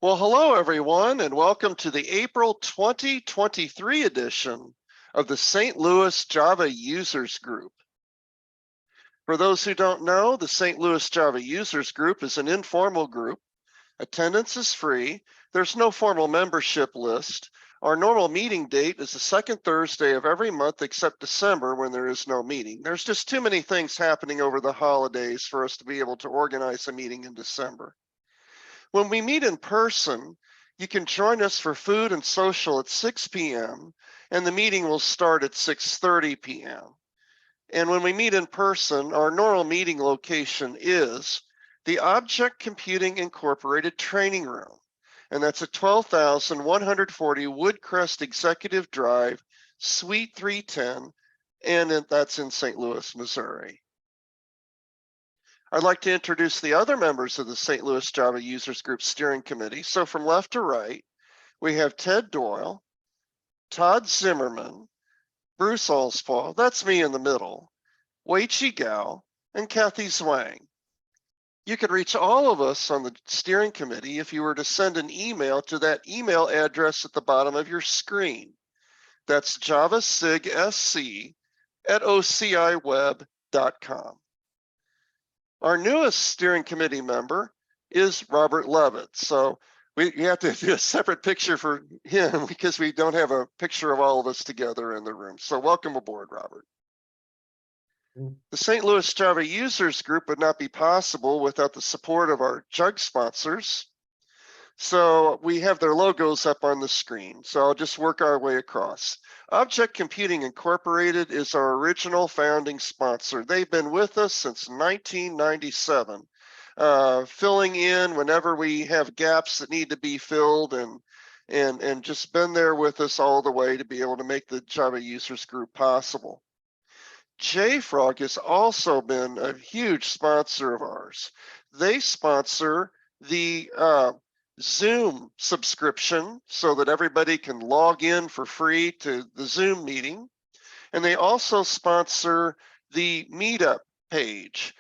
Well, hello everyone, and welcome to the April 2023 edition of the St. Louis Java Users Group. For those who don't know, the St. Louis Java Users Group is an informal group. Attendance is free. There's no formal membership list. Our normal meeting date is the second Thursday of every month except December, when there is no meeting. There's just too many things happening over the holidays for us to be able to organize a meeting in December. When we meet in person, you can join us for food and social at 6 p.m. and the meeting will start at 6:30 p.m. And when we meet in person, our normal meeting location is the Object Computing Incorporated Training Room, and that's at 12,140 Woodcrest Executive Drive, Suite 310, and that's in St. Louis, Missouri. I'd like to introduce the other members of the St. Louis Java Users Group Steering Committee. So from left to right, we have Ted Doyle, Todd Zimmerman, Bruce Alspaugh, that's me in the middle, Wei-Chi Gao, and Kathy Zwang. You can reach all of us on the steering committee if you were to send an email to that email address at the bottom of your screen. That's javasigsc@ociweb.com. Our newest steering committee member is Robert Levitt. So we have to do a separate picture for him because we don't have a picture of all of us together in the room. So welcome aboard, Robert. The St. Louis Java Users Group would not be possible without the support of our JUG sponsors. So we have their logos up on the screen. So I'll just work our way across. Object Computing Incorporated is our original founding sponsor. They've been with us since 1997, filling in whenever we have gaps that need to be filled, and just been there with us all the way to be able to make the Java Users Group possible. JFrog has also been a huge sponsor of ours. They sponsor the Zoom subscription so that everybody can log in for free to the Zoom meeting. And they also sponsor the Meetup page.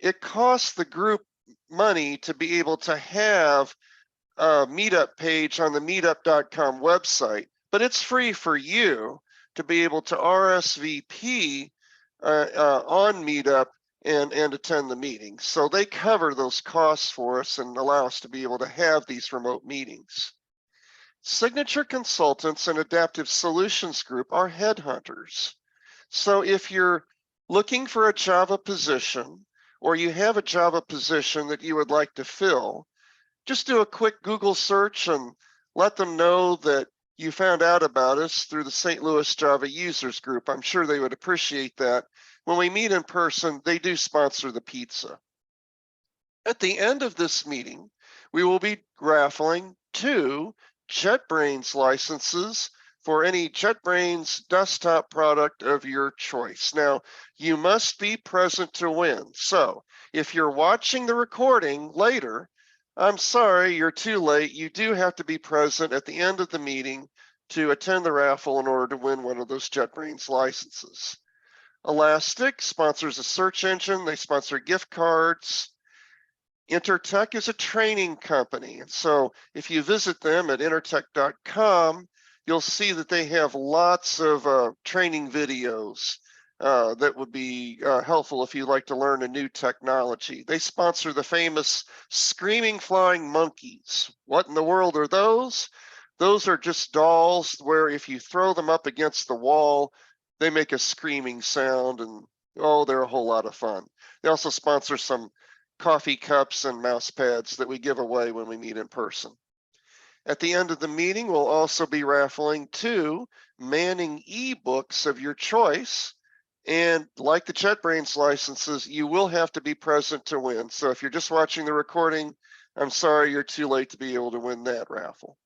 It costs the group money to be able to have a Meetup page on the meetup.com website, but it's free for you to be able to RSVP on Meetup and attend the meeting. So they cover those costs for us and allow us to be able to have these remote meetings. Signature Consultants and Adaptive Solutions Group are headhunters. So if you're looking for a Java position, or you have a Java position that you would like to fill, just do a quick Google search and let them know that you found out about us through the St. Louis Java Users Group. I'm sure they would appreciate that. When we meet in person, they do sponsor the pizza. At the end of this meeting, we will be raffling 2 JetBrains licenses for any JetBrains desktop product of your choice. Now, you must be present to win. So if you're watching the recording later, I'm sorry, you're too late. You do have to be present at the end of the meeting to attend the raffle in order to win one of those JetBrains licenses. Elastic sponsors a search engine. They sponsor gift cards. Intertech is a training company. And so if you visit them at intertech.com, you'll see that they have lots of training videos that would be helpful if you'd like to learn a new technology. They sponsor the famous screaming flying monkeys. What in the world are those? Those are just dolls where if you throw them up against the wall, they make a screaming sound, and oh, they're a whole lot of fun. They also sponsor some coffee cups and mouse pads that we give away when we meet in person. At the end of the meeting, we'll also be raffling 2 Manning ebooks of your choice. And like the JetBrains licenses, you will have to be present to win. So if you're just watching the recording, I'm sorry, you're too late to be able to win that raffle.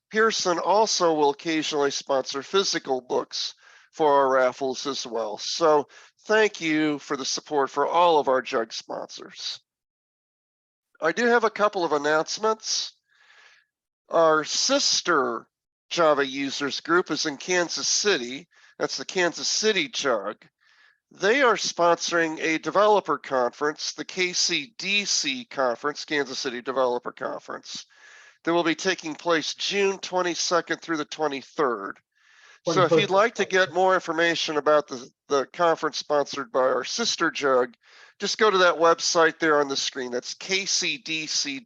Pearson also will occasionally sponsor physical books for our raffles as well. So thank you for the support for all of our JUG sponsors. I do have a couple of announcements. Our sister Java Users Group is in Kansas City. That's the Kansas City JUG. They are sponsoring a developer conference, the KCDC conference, Kansas City Developer Conference. that will be taking place June 22nd through the 23rd. So if you'd like to get more information about the conference sponsored by our sister JUG, just go to that website there on the screen. That's kcdc.info.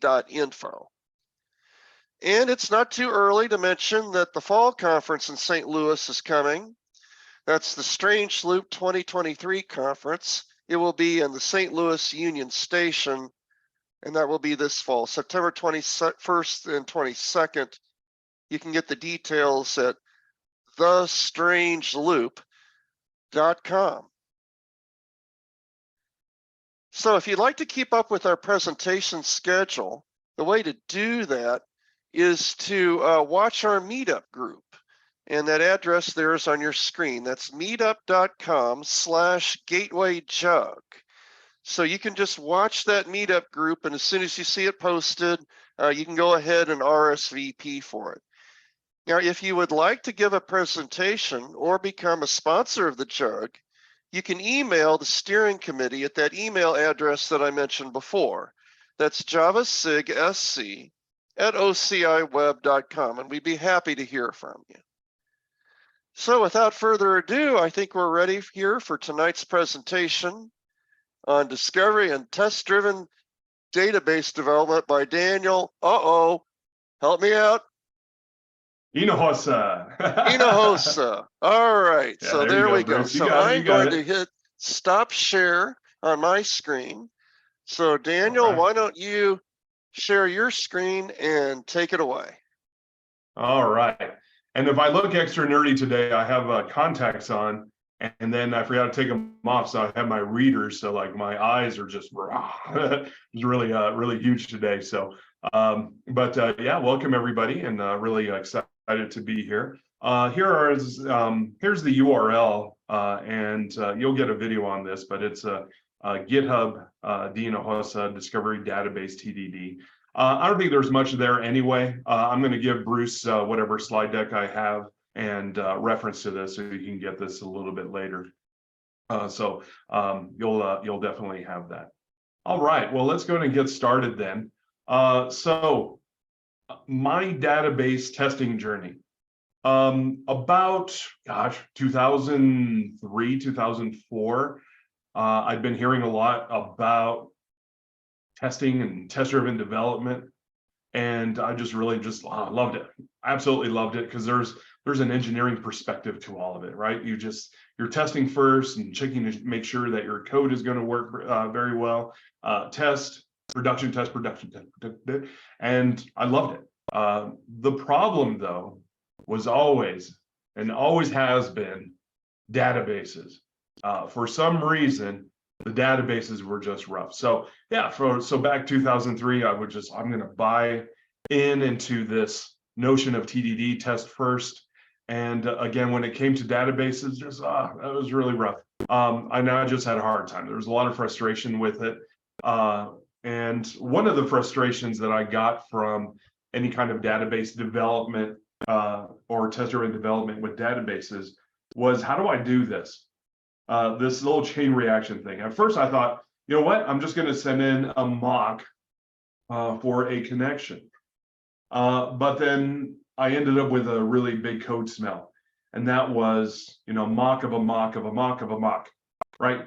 And it's not too early to mention that the fall conference in St. Louis is coming. That's the Strange Loop 2023 conference. It will be in the St. Louis Union Station, and that will be this fall, September 21st and 22nd. You can get the details at thestrangeloop.com. So if you'd like to keep up with our presentation schedule, the way to do that is to watch our meetup group. And that address there is on your screen. That's meetup.com/gatewayjug. So you can just watch that meetup group, and as soon as you see it posted, you can go ahead and RSVP for it. Now, if you would like to give a presentation or become a sponsor of the JUG, you can email the steering committee at that email address that I mentioned before. That's javasigsc@ociweb.com, and we'd be happy to hear from you. So without further ado, I think we're ready here for tonight's presentation on discovery and test-driven database development by Daniel. Help me out. Hinojosa. Hinojosa. All right. Yeah, So there we go. Bruce. So I'm going to hit stop share on my screen. So Daniel, why don't you share your screen and take it away? All right. And if I look extra nerdy today, I have contacts on, and then I forgot to take them off, so I have my readers. So like my eyes are just it's really really huge today. So yeah, welcome everybody, and really excited to be here. Here's the URL, and you'll get a video on this, but it's a GitHub Hinojosa Discovery Database TDD. I don't think there's much there anyway. I'm going to give Bruce whatever slide deck I have and reference to this, so you can get this a little bit later. So you'll definitely have that. All right, well, let's go ahead and get started then. So my database testing journey. About 2003, 2004, I've been hearing a lot about testing and test-driven development, and I just really loved it. Absolutely loved it, because there's an engineering perspective to all of it, right? You're testing first and checking to make sure that your code is going to work very well. Test, production, and I loved it. The problem, though, was always and always has been databases. For some reason, the databases were just rough. So yeah, so back 2003, I'm going to buy into this notion of TDD, test first. And again, when it came to databases, that was really rough. I just had a hard time. There was a lot of frustration with it. And one of the frustrations that I got from any kind of database development or test-driven development with databases was, how do I do this? This little chain reaction thing. At first I thought, you know what, I'm just going to send in a mock for a connection. But then I ended up with a really big code smell. And that was, mock of a mock of a mock of a mock, right?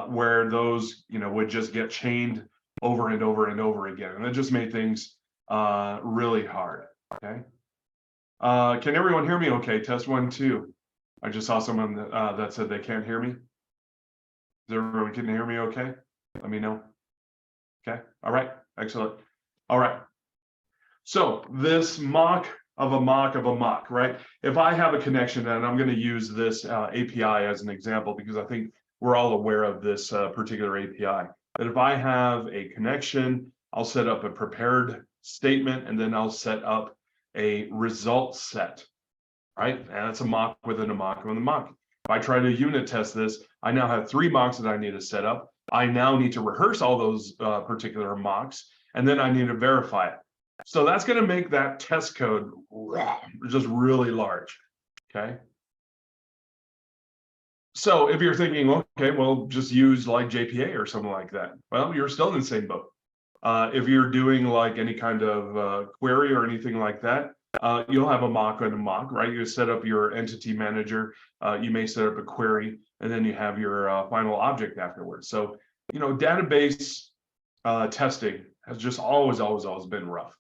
Where those, would just get chained over and over and over again. And it just made things really hard, okay? Can everyone hear me okay? Test 1, 2. I just saw someone that said they can't hear me. Is everyone can hear me okay? Let me know. Okay, all right, excellent. All right, so this mock of a mock of a mock, right? If I have a connection, and I'm going to use this API as an example, because I think we're all aware of this particular API. That if I have a connection, I'll set up a prepared statement, and then I'll set up a result set, right? And that's a mock within a mock within a mock. If I try to unit test this, I now have 3 mocks that I need to set up. I now need to rehearse all those particular mocks, and then I need to verify it. So that's going to make that test code just really large, okay? So if you're thinking, okay, well, just use like JPA or something like that. Well, you're still in the same boat. If you're doing like any kind of query or anything like that, you'll have a mock and a mock, right? You set up your entity manager, you may set up a query, and then you have your final object afterwards. So, database testing has just always been rough.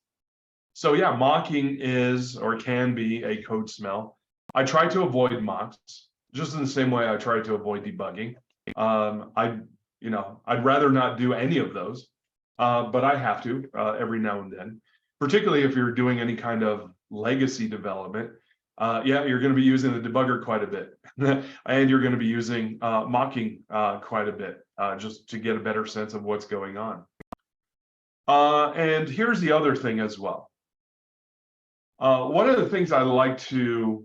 So yeah, mocking is or can be a code smell. I try to avoid mocks, just in the same way I try to avoid debugging. I'd rather not do any of those, but I have to every now and then, particularly if you're doing any kind of legacy development. Yeah, you're going to be using the debugger quite a bit, and you're going to be using mocking quite a bit, just to get a better sense of what's going on. And here's the other thing as well. One of the things I like to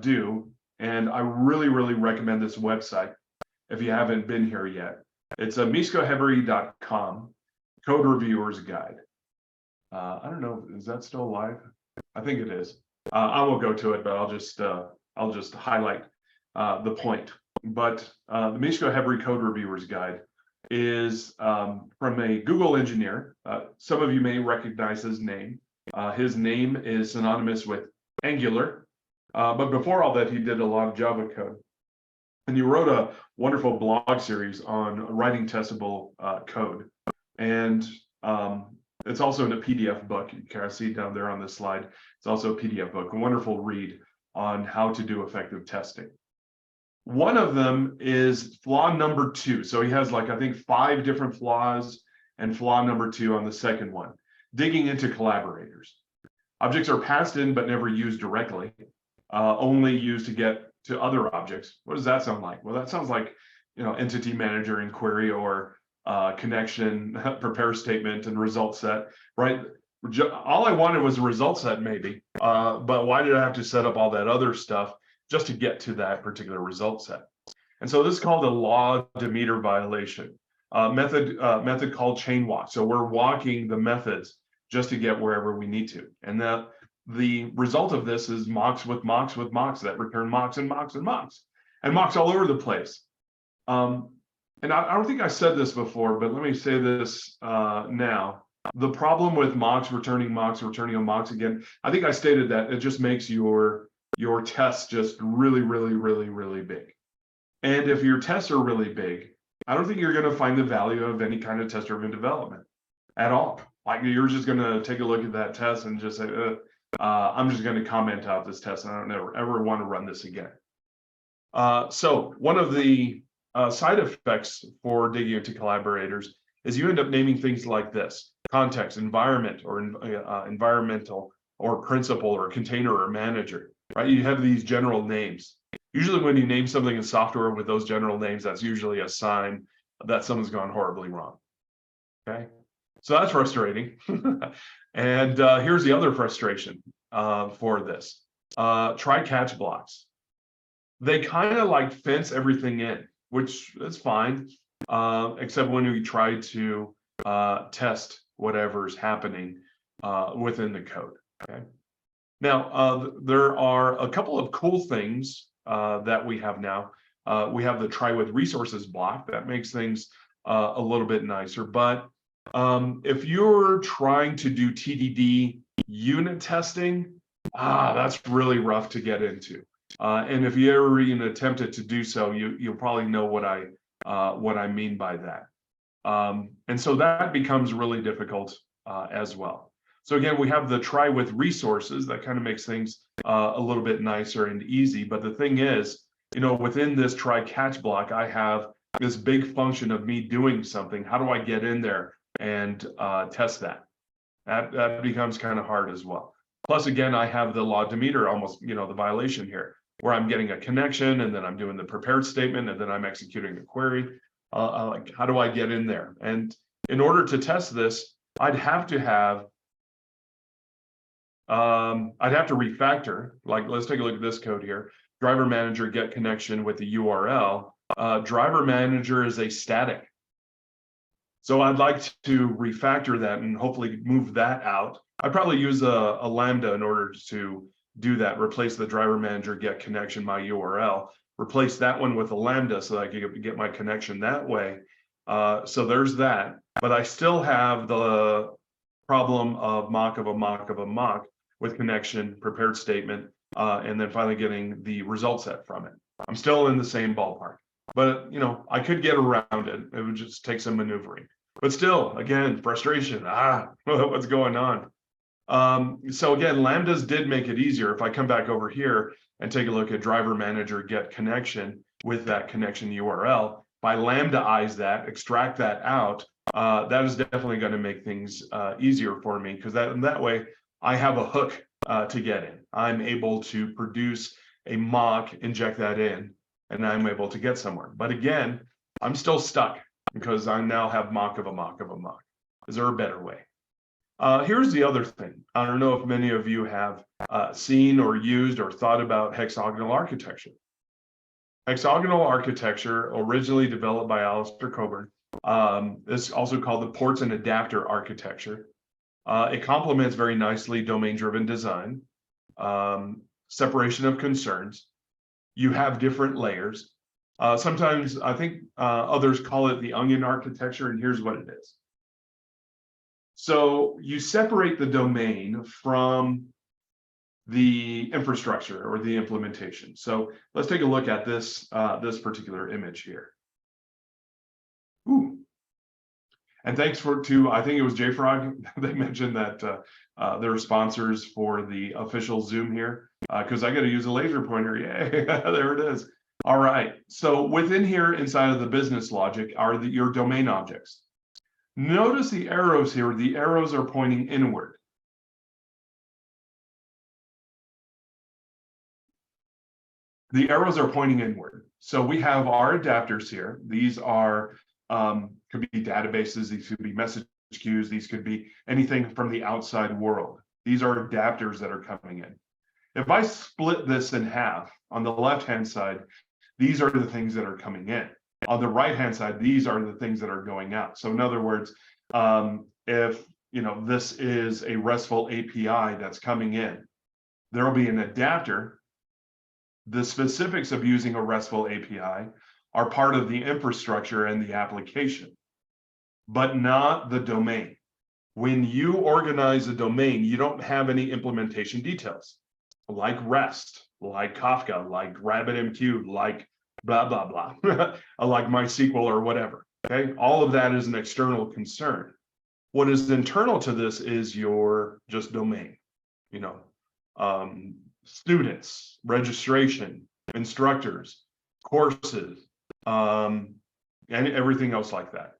do, and I really recommend this website if you haven't been here yet. It's a miskohebery.com code reviewers guide. I don't know, is that still live? I think it is. I won't go to it, but I'll just highlight the point. But the Miskohebery code reviewers guide is from a Google engineer. Some of you may recognize his name. His name is synonymous with Angular, but before all that, he did a lot of Java code. And he wrote a wonderful blog series on writing testable code. And it's also in a PDF book. You can see down there on this slide. It's also a PDF book, a wonderful read on how to do effective testing. One of them is flaw number 2. So he has like, I think, 5 different flaws, and flaw number 2 on the second one. Digging into collaborators. Objects are passed in but never used directly, only used to get to other objects. What does that sound like? Well, that sounds like, entity manager and query, or connection, prepare statement, and result set, right? All I wanted was a result set, maybe, but why did I have to set up all that other stuff just to get to that particular result set? And so this is called a law Demeter violation. Method called chain walk. So we're walking the methods just to get wherever we need to. And the result of this is mocks with mocks with mocks that return mocks and mocks and mocks, and mocks all over the place. And I don't think I said this before, but let me say this now. The problem with mocks returning on mocks again, I think I stated that it just makes your tests just really big. And if your tests are really big, I don't think you're going to find the value of any kind of test-driven development at all. Like, you're just going to take a look at that test and just say, I'm just going to comment out this test, and I don't ever want to run this again. So one of the side effects for digging into collaborators is you end up naming things like this: context, environment, or environmental, or principal, or container, or manager, right? You have these general names. Usually when you name something in software with those general names, that's usually a sign that something's gone horribly wrong. Okay, so that's frustrating. And here's the other frustration for this. Try-catch blocks. They kind of like fence everything in, which is fine, except when we try to test whatever's happening within the code. Okay. Now, there are a couple of cool things that we have now. We have the try with resources block that makes things a little bit nicer. But if you're trying to do TDD unit testing, that's really rough to get into. And if you ever even attempted to do so, you'll probably know what I mean by that. And so that becomes really difficult as well. So again, we have the try with resources that kind of makes things a little bit nicer and easy. But the thing is, within this try catch block, I have this big function of me doing something. How do I get in there and test that? That becomes kind of hard as well. Plus, again, I have the law Demeter, almost, the violation here, where I'm getting a connection, and then I'm doing the prepared statement, and then I'm executing a query. Like, how do I get in there? And in order to test this, I'd have to refactor. Like, let's take a look at this code here. Driver manager get connection with the URL. Driver manager is a static. So I'd like to refactor that and hopefully move that out. I'd probably use a Lambda in order to do that. Replace the driver manager get connection my URL. Replace that one with a Lambda so that I can get my connection that way. So there's that. but I still have the problem of mock of a mock of a mock with connection, prepared statement, and then finally getting the result set from it. I'm still in the same ballpark, but I could get around it. It would just take some maneuvering. But still, again, frustration. What's going on? So again, Lambdas did make it easier. If I come back over here and take a look at driver manager get connection with that connection URL, if I lambdaize that, extract that out, that is definitely going to make things easier for me, because that way I have a hook to get in. I'm able to produce a mock, inject that in, and I'm able to get somewhere. But again, I'm still stuck because I now have mock of a mock of a mock. Is there a better way? Here's the other thing. I don't know if many of you have seen or used or thought about hexagonal architecture. Hexagonal architecture, originally developed by Alistair Coburn, is also called the ports and adapter architecture. It complements very nicely domain-driven design, separation of concerns. You have different layers. Sometimes I think others call it the onion architecture, and here's what it is. So you separate the domain from the infrastructure or the implementation. So let's take a look at this particular image here. Ooh. And thanks to, I think it was JFrog, they mentioned that they're sponsors for the official Zoom here, because I got to use a laser pointer. Yay, there it is. All right, so within here, inside of the business logic, are your domain objects. Notice the arrows here, the arrows are pointing inward. The arrows are pointing inward. So we have our adapters here. These are, could be databases, these could be message queues, these could be anything from the outside world. These are adapters that are coming in. If I split this in half, on the left-hand side, these are the things that are coming in. On the right-hand side, these are the things that are going out. So in other words, if this is a RESTful API that's coming in, there will be an adapter. The specifics of using a RESTful API are part of the infrastructure and the application, but not the domain. When you organize a domain, you don't have any implementation details, like REST, like Kafka, like RabbitMQ, like blah, blah, blah, like MySQL or whatever, okay? All of that is an external concern. What is internal to this is your just domain, students, registration, instructors, courses, and everything else like that.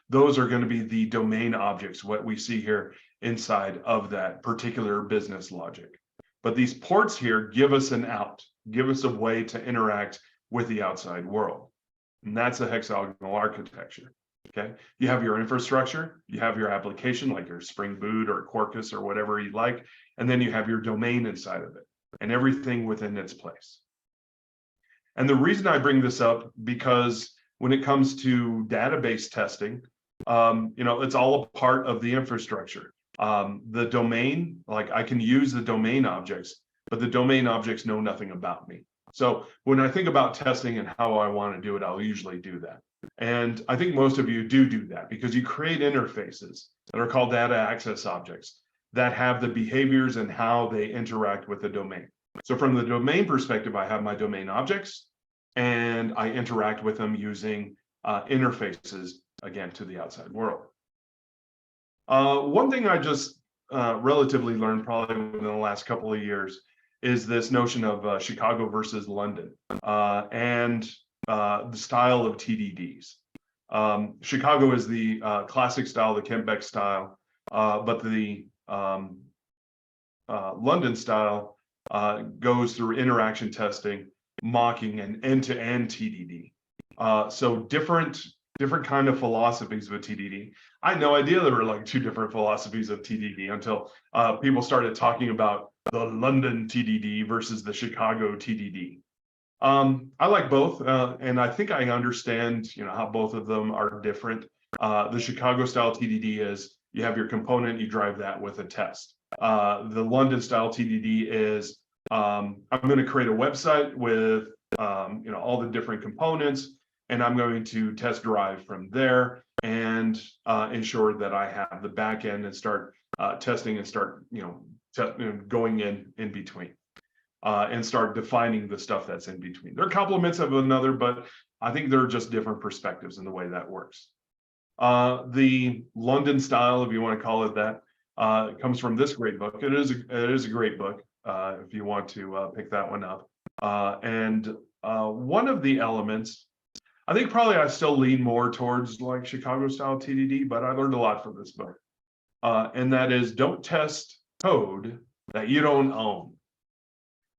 Those are going to be the domain objects, what we see here inside of that particular business logic. But these ports here give us an out, give us a way to interact with the outside world. And that's a hexagonal architecture, okay? You have your infrastructure, you have your application like your Spring Boot or Quarkus or whatever you like, and then you have your domain inside of it and everything within its place. And the reason I bring this up, because when it comes to database testing, it's all a part of the infrastructure. The domain, like I can use the domain objects, but the domain objects know nothing about me. So when I think about testing and how I want to do it, I'll usually do that. And I think most of you do that because you create interfaces that are called data access objects that have the behaviors and how they interact with the domain. So from the domain perspective, I have my domain objects and I interact with them using interfaces, again, to the outside world. One thing I just relatively learned probably within the last couple of years is this notion of Chicago versus London and the style of TDDs. Chicago is the classic style, the Kent-Beck style, but the London style goes through interaction testing, mocking, and end-to-end TDD. So different kind of philosophies with TDD. I had no idea there were like two different philosophies of TDD until people started talking about the London TDD versus the Chicago TDD. I like both, and I think I understand, how both of them are different. The Chicago style TDD is you have your component, you drive that with a test. The London style TDD is I'm going to create a website with all the different components. and I'm going to test drive from there and ensure that I have the back end and start testing and start, going in between. And start defining the stuff that's in between. They're complements of another, but I think they're just different perspectives in the way that works. The London style, if you want to call it that, comes from this great book. It is a great book if you want to pick that one up. And one of the elements, I think probably I still lean more towards like Chicago style TDD, but I learned a lot from this book. And that is, don't test code that you don't own.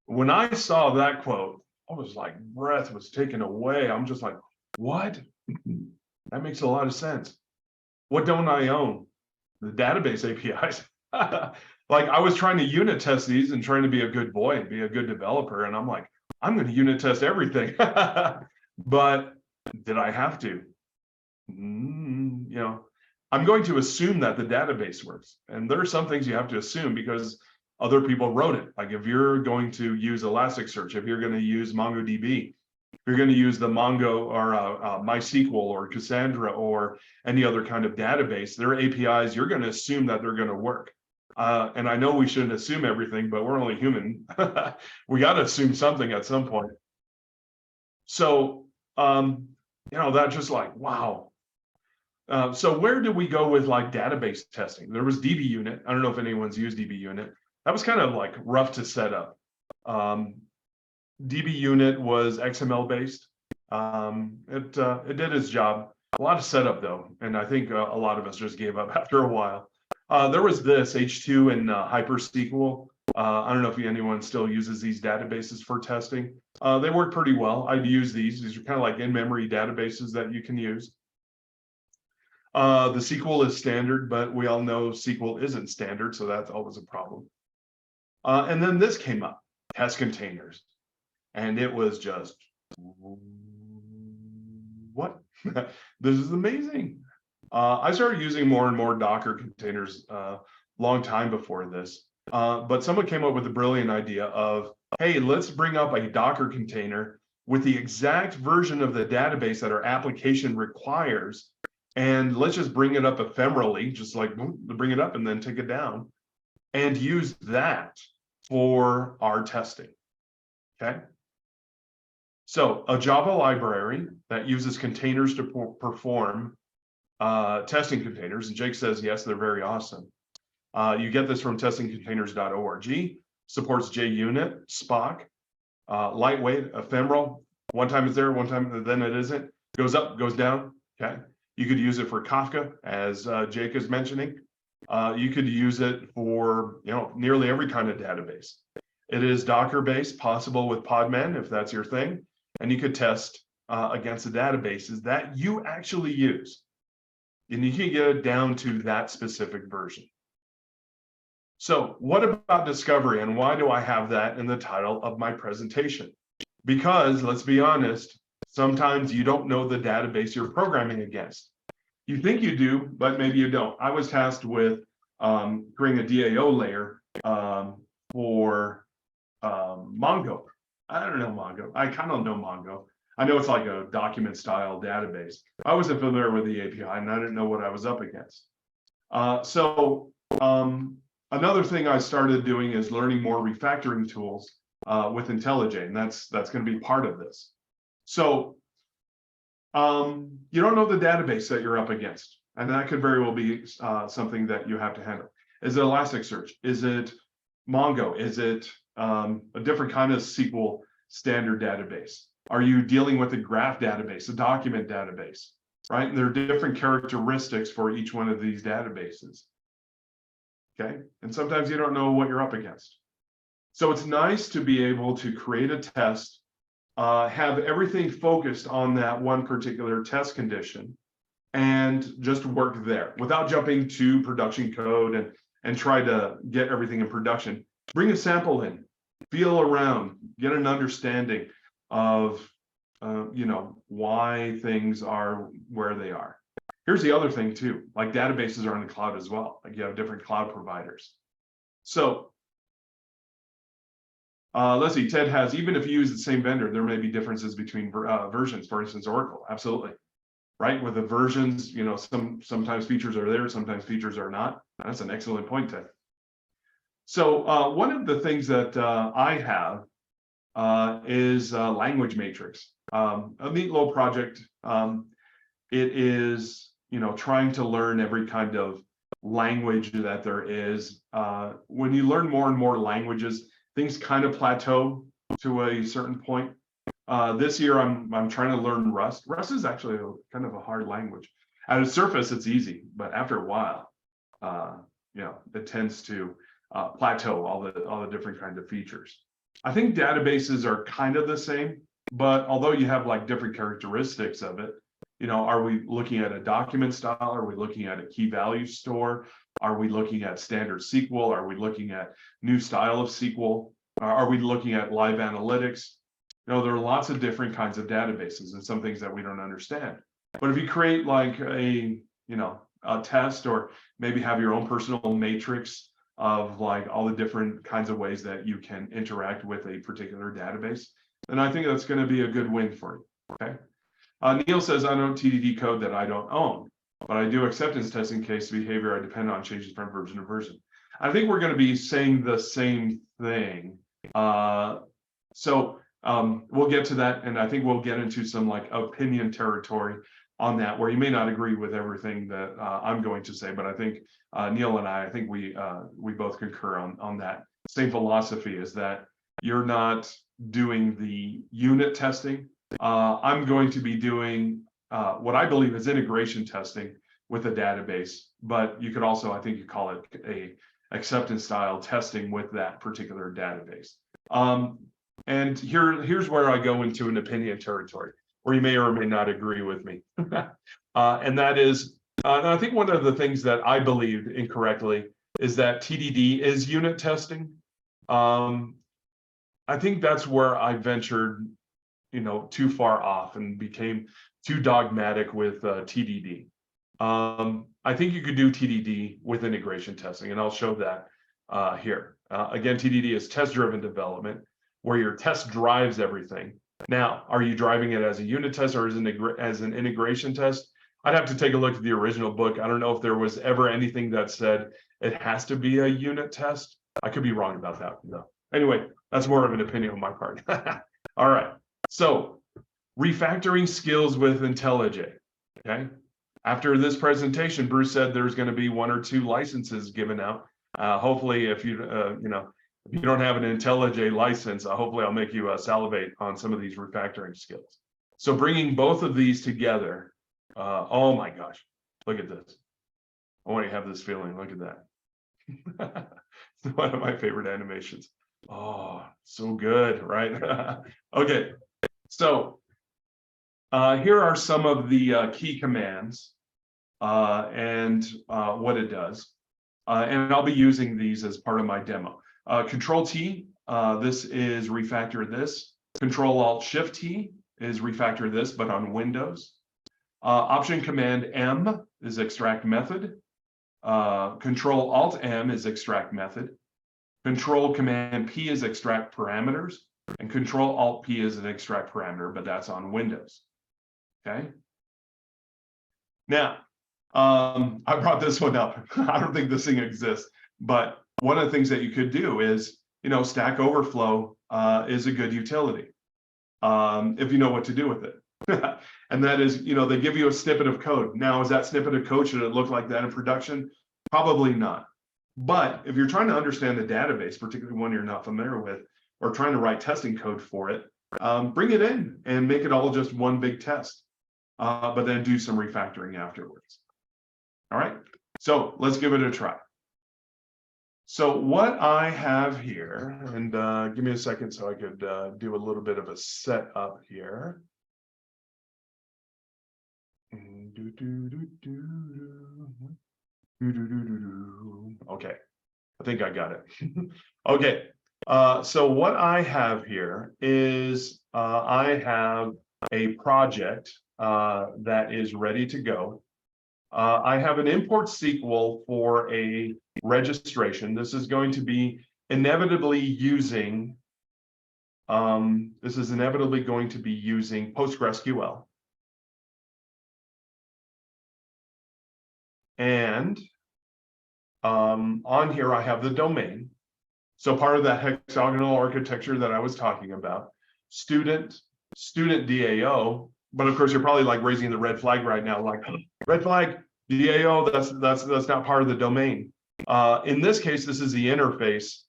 When I saw that quote, I was like, breath was taken away. I'm just like, what? That makes a lot of sense. What don't I own? The database APIs. Like, I was trying to unit test these and trying to be a good boy and be a good developer. And I'm like, I'm going to unit test everything. But did I have to? I'm going to assume that the database works. And there are some things you have to assume because other people wrote it. Like if you're going to use Elasticsearch, if you're going to use MongoDB, if you're going to use the Mongo or MySQL or Cassandra or any other kind of database, their APIs, you're going to assume that they're going to work. And I know we shouldn't assume everything, but we're only human. We got to assume something at some point. So, that's just like, wow. So where do we go with like database testing? There was DBUnit. I don't know if anyone's used DBUnit. That was kind of like rough to set up. DBUnit was XML based. It did its job. A lot of setup though, and I think a lot of us just gave up after a while. There was this H2 and HyperSQL. I don't know if anyone still uses these databases for testing. They work pretty well. I'd use these. These are kind of like in-memory databases that you can use. The SQL is standard, but we all know SQL isn't standard, so that's always a problem. And then this came up, test containers. And it was just, what? This is amazing. I started using more and more Docker containers long time before this. But someone came up with a brilliant idea of, hey, let's bring up a Docker container with the exact version of the database that our application requires. And let's just bring it up ephemerally, just like bring it up and then take it down and use that for our testing, okay? So a Java library that uses containers to perform testing containers, and Jake says, yes, they're very awesome. You get this from testingcontainers.org, supports JUnit, Spock, lightweight, ephemeral. One time it's there, one time then it isn't. Goes up, goes down, okay? You could use it for Kafka, as Jake is mentioning. You could use it for nearly every kind of database. It is Docker-based, possible with Podman if that's your thing, and you could test against the databases that you actually use. And you can get it down to that specific version. So what about discovery, and why do I have that in the title of my presentation? Because let's be honest, sometimes you don't know the database you're programming against. You think you do, but maybe you don't. I was tasked with creating a DAO layer for Mongo. I don't know Mongo. I kind of know Mongo. I know it's like a document style database. I wasn't familiar with the API and I didn't know what I was up against. Another thing I started doing is learning more refactoring tools with IntelliJ, and that's going to be part of this. So you don't know the database that you're up against, and that could very well be something that you have to handle. Is it Elasticsearch? Is it Mongo? Is it a different kind of SQL standard database? Are you dealing with a graph database, a document database, right? And there are different characteristics for each one of these databases, okay? And sometimes you don't know what you're up against. So it's nice to be able to create a test, have everything focused on that one particular test condition, and just work there without jumping to production code and try to get everything in production. Bring a sample in, feel around, get an understanding of why things are where they are. Here's the other thing too, like databases are in the cloud as well. Like you have different cloud providers. So Let's see, Ted has, even if you use the same vendor, there may be differences between versions, for instance, Oracle, absolutely. Right, with the versions, you know, sometimes features are there, sometimes features are not. That's an excellent point, Ted. So one of the things that I have is language matrix. A neat little project. It is, you know, trying to learn every kind of language that there is. When you learn more and more languages, things kind of plateau to a certain point. This year, I'm trying to learn Rust. Rust is actually kind of a hard language. At the surface, it's easy, but after a while, you know, it tends to plateau all the different kinds of features. I think databases are kind of the same, but although you have like different characteristics of it, you know, are we looking at a document style? Are we looking at a key value store? Are we looking at standard SQL? Are we looking at new style of SQL? Are we looking at live analytics? You know, there are lots of different kinds of databases and some things that we don't understand. But if you create like a, you know, a test, or maybe have your own personal matrix of like all the different kinds of ways that you can interact with a particular database, then I think that's going to be a good win for you. Okay. Neil says, I know TDD code that I don't own, but I do acceptance testing case behavior. I depend on changes from version to version. I think we're going to be saying the same thing. We'll get to that, and I think we'll get into some like opinion territory on that, where you may not agree with everything that I'm going to say, but I think Neil and I think we both concur on that same philosophy, is that you're not doing the unit testing. I'm going to be doing what I believe is integration testing with a database, but you could also, I think you call it a acceptance style testing with that particular database. And here's where I go into an opinion territory, where you may or may not agree with me. And that is, and I think one of the things that I believed incorrectly is that TDD is unit testing. I think that's where I ventured, you know, too far off and became too dogmatic with TDD. I think you could do TDD with integration testing, and I'll show that here. Again, TDD is test-driven development, where your test drives everything. Now, are you driving it as a unit test or as an integration test? I'd have to take a look at the original book. I don't know if there was ever anything that said it has to be a unit test. I could be wrong about that, though. Anyway, that's more of an opinion on my part. All right, so refactoring skills with IntelliJ, okay? After this presentation, Bruce said there's going to be 1 or 2 licenses given out. Hopefully, if you if you don't have an IntelliJ license, hopefully I'll make you salivate on some of these refactoring skills. So bringing both of these together, oh my gosh, look at this. I want you to have this feeling. Look at that. It's one of my favorite animations. Oh, so good, right? Okay, so here are some of the key commands and what it does. And I'll be using these as part of my demo. Control T, this is refactor this. Control Alt Shift T is refactor this, but on Windows. Option Command M is extract method. Control Alt M is extract method. Control Command P is extract parameters. And Control Alt P is an extract parameter, but that's on Windows. Okay. Now, I brought this one up. I don't think this thing exists, but one of the things that you could do is, you know, Stack Overflow is a good utility if you know what to do with it. And that is, you know, they give you a snippet of code. Now, is that snippet of code, should it look like that in production? Probably not. But if you're trying to understand the database, particularly one you're not familiar with, or trying to write testing code for it, bring it in and make it all just one big test, but then do some refactoring afterwards. All right, so let's give it a try. So what I have here, and give me a second so I could do a little bit of a setup here. Okay, I think I got it. Okay, so what I have here is I have a project that is ready to go. I have an import SQL for a registration. This is going to be inevitably using this is inevitably going to be using PostgreSQL. And on here, I have the domain. So part of that hexagonal architecture that I was talking about, student DAO, but of course you're probably like raising the red flag right now, like red flag, DAO, that's not part of the domain. In this case, this is the interface.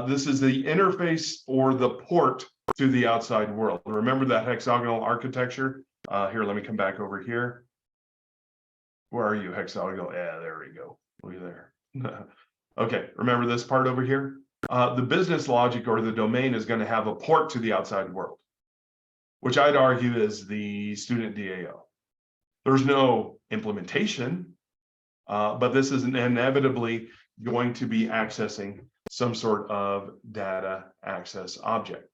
This is the interface or the port to the outside world. Remember that hexagonal architecture? Here, let me come back over here. Where are you, hexagonal? Yeah, there we go. Look at there. Okay, remember this part over here? The business logic or the domain is going to have a port to the outside world, which I'd argue is the student DAO. There's no implementation, but this is inevitably going to be accessing some sort of data access object.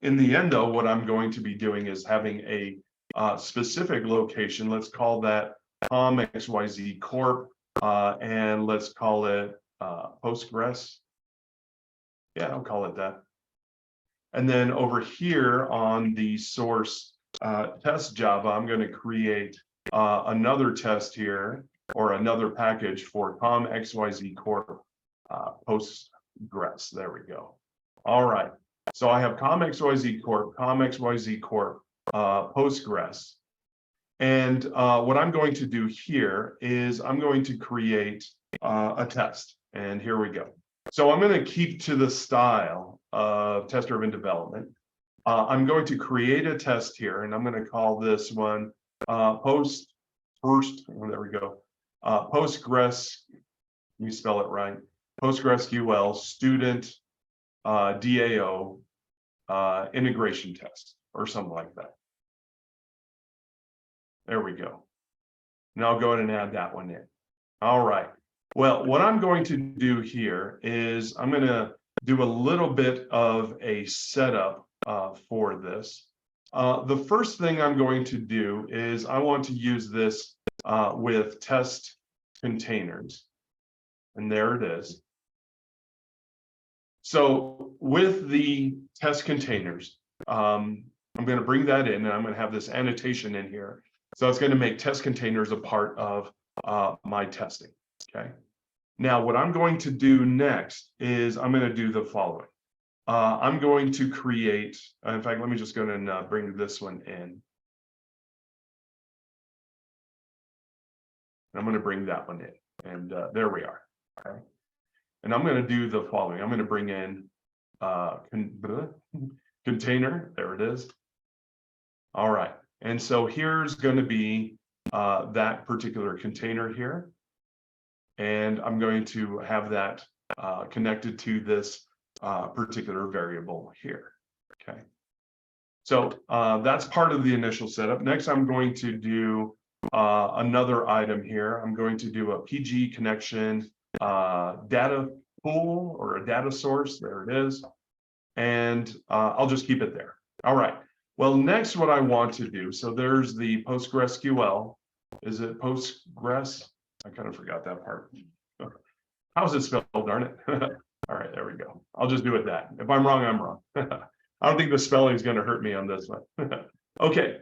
In the end, though, what I'm going to be doing is having a specific location. Let's call that ComXYZ Corp, and let's call it Postgres. Yeah, I'll call it that. And then over here on the source test Java, I'm going to create another test here, or another package for ComXYZ Corp Postgres. There we go. All right. So I have ComXYZ Corp, Postgres. And what I'm going to do here is I'm going to create a test. And here we go. So I'm going to keep to the style of test-driven development. I'm going to create a test here, and I'm going to call this one Postgres, let me spell it right, PostgreSQL student DAO integration test, or something like that. There we go. Now I'll go ahead and add that one in. All right. Well, what I'm going to do here is I'm going to do a little bit of a setup for this. The first thing I'm going to do is I want to use this with test containers. And there it is. So with the test containers, I'm going to bring that in, and I'm going to have this annotation in here. So it's going to make test containers a part of my testing. Okay. Now, what I'm going to do next is I'm going to do the following. I'm going to create, in fact, let me just go ahead and bring this one in. I'm going to bring that one in, and there we are. Okay. And I'm going to do the following. I'm going to bring in container. There it is. All right. And so here's going to be that particular container here. And I'm going to have that connected to this particular variable here. Okay. So that's part of the initial setup. Next, I'm going to do another item here. I'm going to do a PG connection data pool or a data source. There it is. And I'll just keep it there. All right. Well, next, what I want to do, so there's the PostgreSQL. Is it Postgres? I kind of forgot that part. How's it spelled, darn it? All right, there we go. I'll just do it that. If I'm wrong, I'm wrong. I don't think the spelling is going to hurt me on this one. Okay,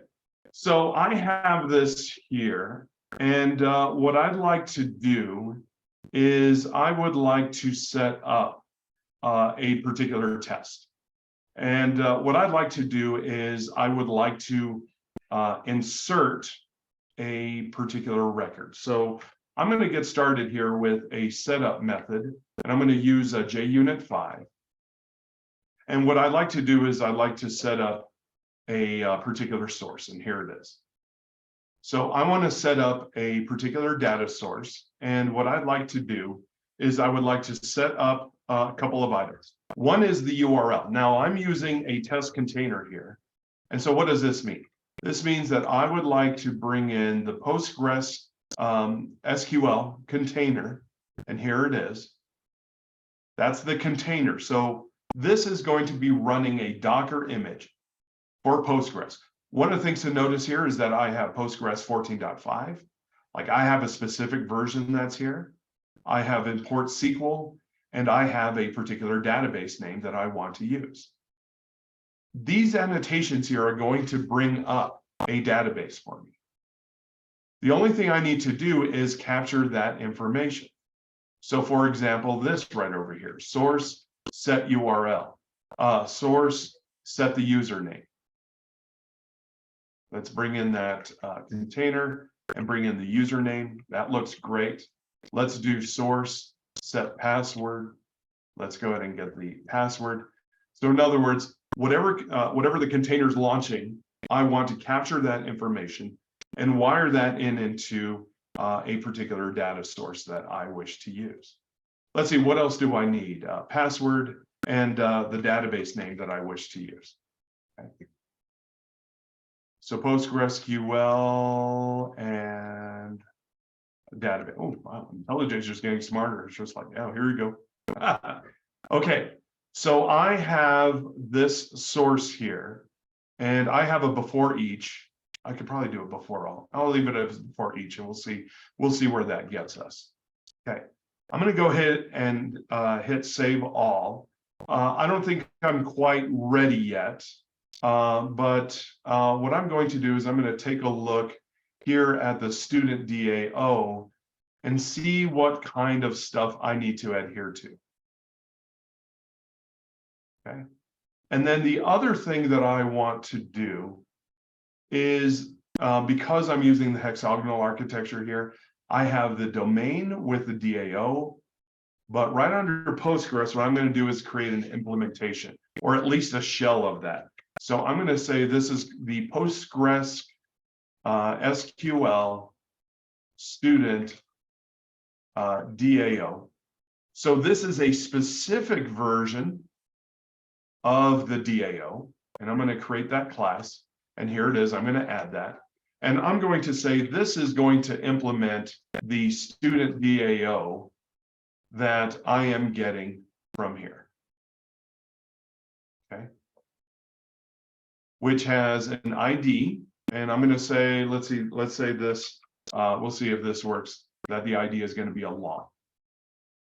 so I have this here, and what I'd like to do is I would like to set up a particular test. And what I'd like to do is I would like to insert a particular record. So I'm going to get started here with a setup method, and I'm going to use a JUnit 5. And what I'd like to do is I'd like to set up a particular source, and here it is. So I want to set up a particular data source, and what I'd like to do is I would like to set up a couple of items. One is the URL. Now I'm using a test container here. And so what does this mean? This means that I would like to bring in the Postgres SQL container, and here it is. That's the container. So this is going to be running a Docker image for Postgres. One of the things to notice here is that I have Postgres 14.5. Like I have a specific version that's here. I have import SQL, and I have a particular database name that I want to use. these annotations here are going to bring up a database for me. The only thing I need to do is capture that information. So for example, this right over here, source set URL, source set the username. Let's bring in that container and bring in the username. That looks great. Let's do source set password. Let's go ahead and get the password. So in other words, whatever the container is launching, I want to capture that information and wire that into a particular data source that I wish to use. Let's see, what else do I need? Password and the database name that I wish to use. Okay. So PostgreSQL and database. Oh, wow, IntelliJ is just getting smarter. It's just like, oh, here we go. Okay, so I have this source here, and I have a before each. I could probably do it before all. I'll leave it as before each, and we'll see where that gets us. Okay, I'm going to go ahead and hit save all. I don't think I'm quite ready yet, but what I'm going to do is I'm going to take a look here at the student DAO and see what kind of stuff I need to adhere to. Okay, and then the other thing that I want to do is because I'm using the hexagonal architecture here, I have the domain with the DAO, but right under Postgres, what I'm going to do is create an implementation, or at least a shell of that. So I'm going to say this is the Postgres SQL student DAO. So this is a specific version of the DAO, and I'm going to create that class. And here it is. I'm going to add that. And I'm going to say this is going to implement the student DAO that I am getting from here. Okay. Which has an ID. And I'm going to say, let's say this, we'll see if this works, that the ID is going to be a long.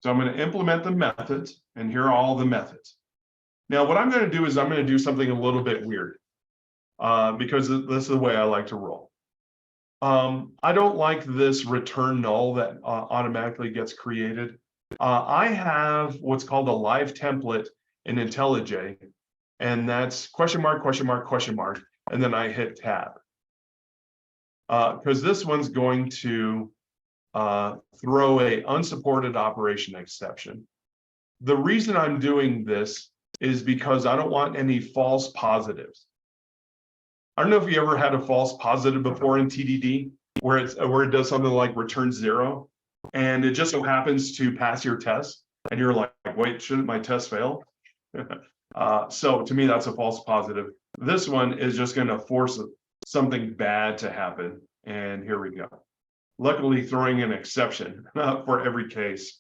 So I'm going to implement the methods, and here are all the methods. Now, what I'm going to do is I'm going to do something a little bit weird. Because this is the way I like to roll. I don't like this return null that automatically gets created. I have what's called a live template in IntelliJ, and that's question mark, question mark, question mark, and then I hit tab. Because this one's going to throw a unsupported operation exception. The reason I'm doing this is because I don't want any false positives. I don't know if you ever had a false positive before in TDD where it does something like return 0, and it just so happens to pass your test, and you're like, wait, shouldn't my test fail? So to me, that's a false positive. This one is just going to force something bad to happen, and here we go. Luckily, throwing an exception for every case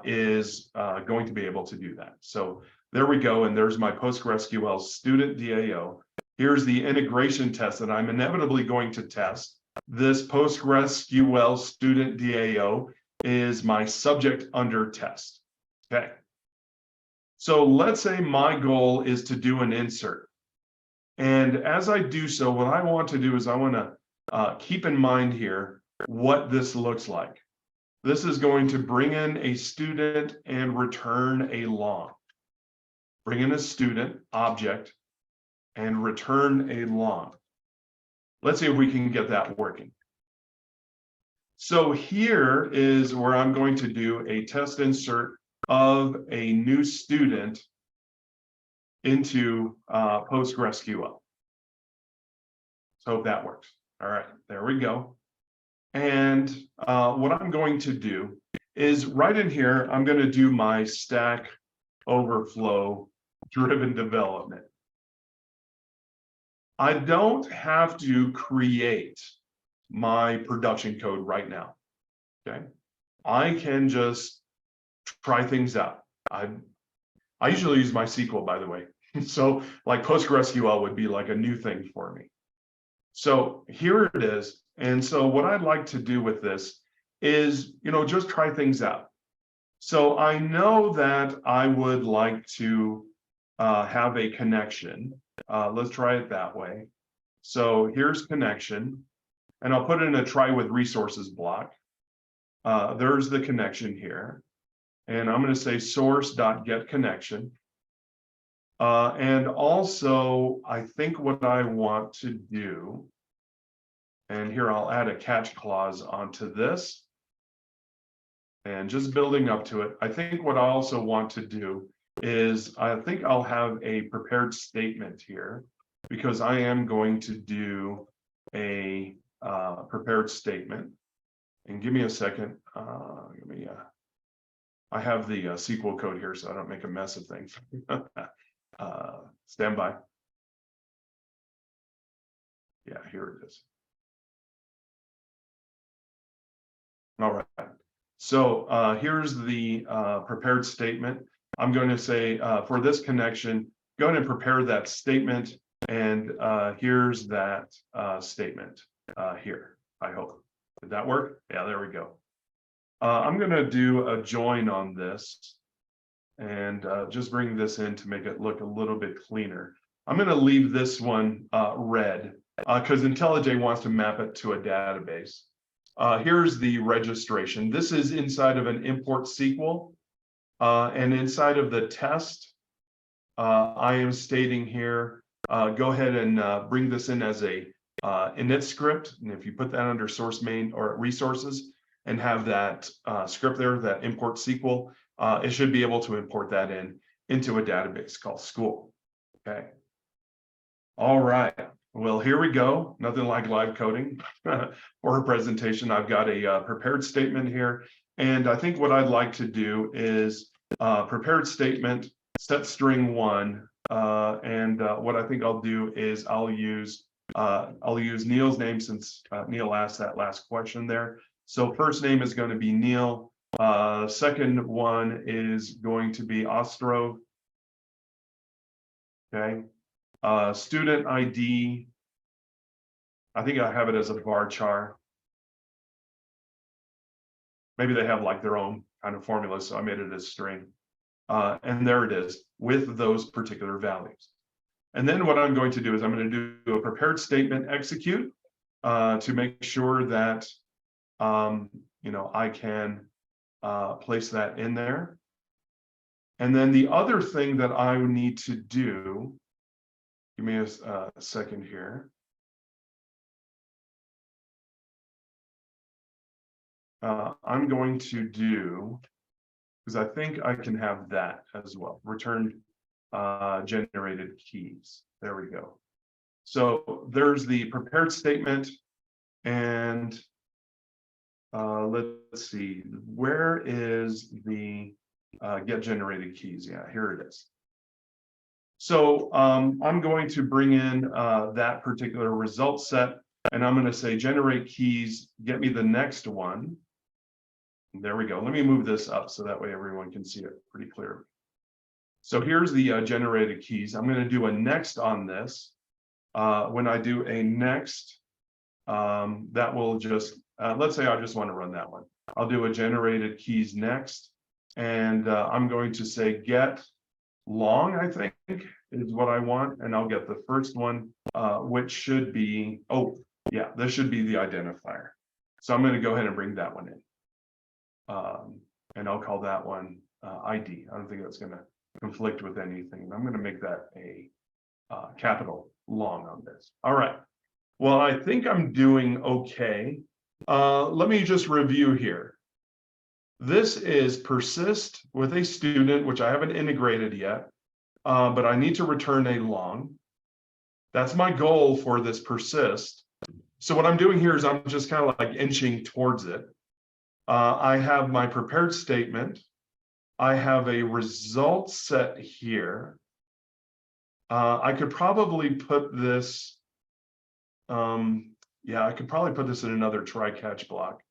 is going to be able to do that. So there we go, and there's my PostgreSQL student DAO. Here's the integration test that I'm inevitably going to test. This PostgreSQL student DAO is my subject under test. Okay. So let's say my goal is to do an insert. And as I do so, what I want to do is I want to keep in mind here what this looks like. This is going to bring in a student and return a long. Bring in a student object and return a long. Let's see if we can get that working. So here is where I'm going to do a test insert of a new student into PostgreSQL. So hope that works. All right, there we go. And what I'm going to do is right in here, I'm going to do my Stack Overflow driven development. I don't have to create my production code right now. Okay, I can just try things out. I usually use MySQL, by the way. So like PostgreSQL would be like a new thing for me. So here it is. And so what I'd like to do with this is, just try things out. So I know that I would like to have a connection Let's try it that way. So here's connection, and I'll put in a try with resources block. There's the connection here. And I'm going to say source.getConnection. And also, I think what I want to do, and here I'll add a catch clause onto this. And just building up to it, I think what I also want to do is I think I'll have a prepared statement here, because I am going to do a prepared statement. And give me a second. I have the SQL code here, so I don't make a mess of things. Stand by. Yeah, here it is. All right. So here's the prepared statement. I'm going to say for this connection, go ahead and prepare that statement. And here's that statement here, I hope. Did that work? Yeah, there we go. I'm going to do a join on this and just bring this in to make it look a little bit cleaner. I'm going to leave this one red because IntelliJ wants to map it to a database. Here's the registration. This is inside of an import SQL. And inside of the test, I am stating here, go ahead and bring this in as a init script. And if you put that under source main or resources and have that script there, that import SQL, it should be able to import that into a database called school. Okay. All right. Well, here we go. Nothing like live coding or a presentation. I've got a prepared statement here. And I think what I'd like to do is prepared statement, set string 1. And what I think I'll do is I'll use Neil's name since Neil asked that last question there. So first name is going to be Neil. Second one is going to be Ostrov. Okay. Student ID, I think I have it as a varchar. Maybe they have like their own kind of formula, so I made it as string. And there it is with those particular values. And then what I'm going to do is I'm going to do a prepared statement execute to make sure that I can place that in there. And then the other thing that I would need to do, give me a second here. I'm going to do, because I think I can have that as well, return generated keys. There we go. So there's the prepared statement. And let's see, where is the get generated keys? Yeah, here it is. So I'm going to bring in that particular result set, and I'm going to say generate keys, get me the next one. There we go. Let me move this up so that way everyone can see it pretty clearly. So here's the generated keys. I'm going to do a next on this. When I do a next, that will just, let's say I just want to run that one. I'll do a generated keys next, and I'm going to say get long, I think is what I want. And I'll get the first one, which should be, oh yeah, this should be the identifier. So I'm going to go ahead and bring that one in. And I'll call that one ID. I don't think that's going to conflict with anything. I'm going to make that a capital long on this. All right. Well, I think I'm doing okay. Let me just review here. This is persist with a student, which I haven't integrated yet, but I need to return a long. That's my goal for this persist. So what I'm doing here is I'm just kind of like inching towards it. I have my prepared statement. I have a result set here. I could probably put this, yeah, I could probably put this in another try catch block.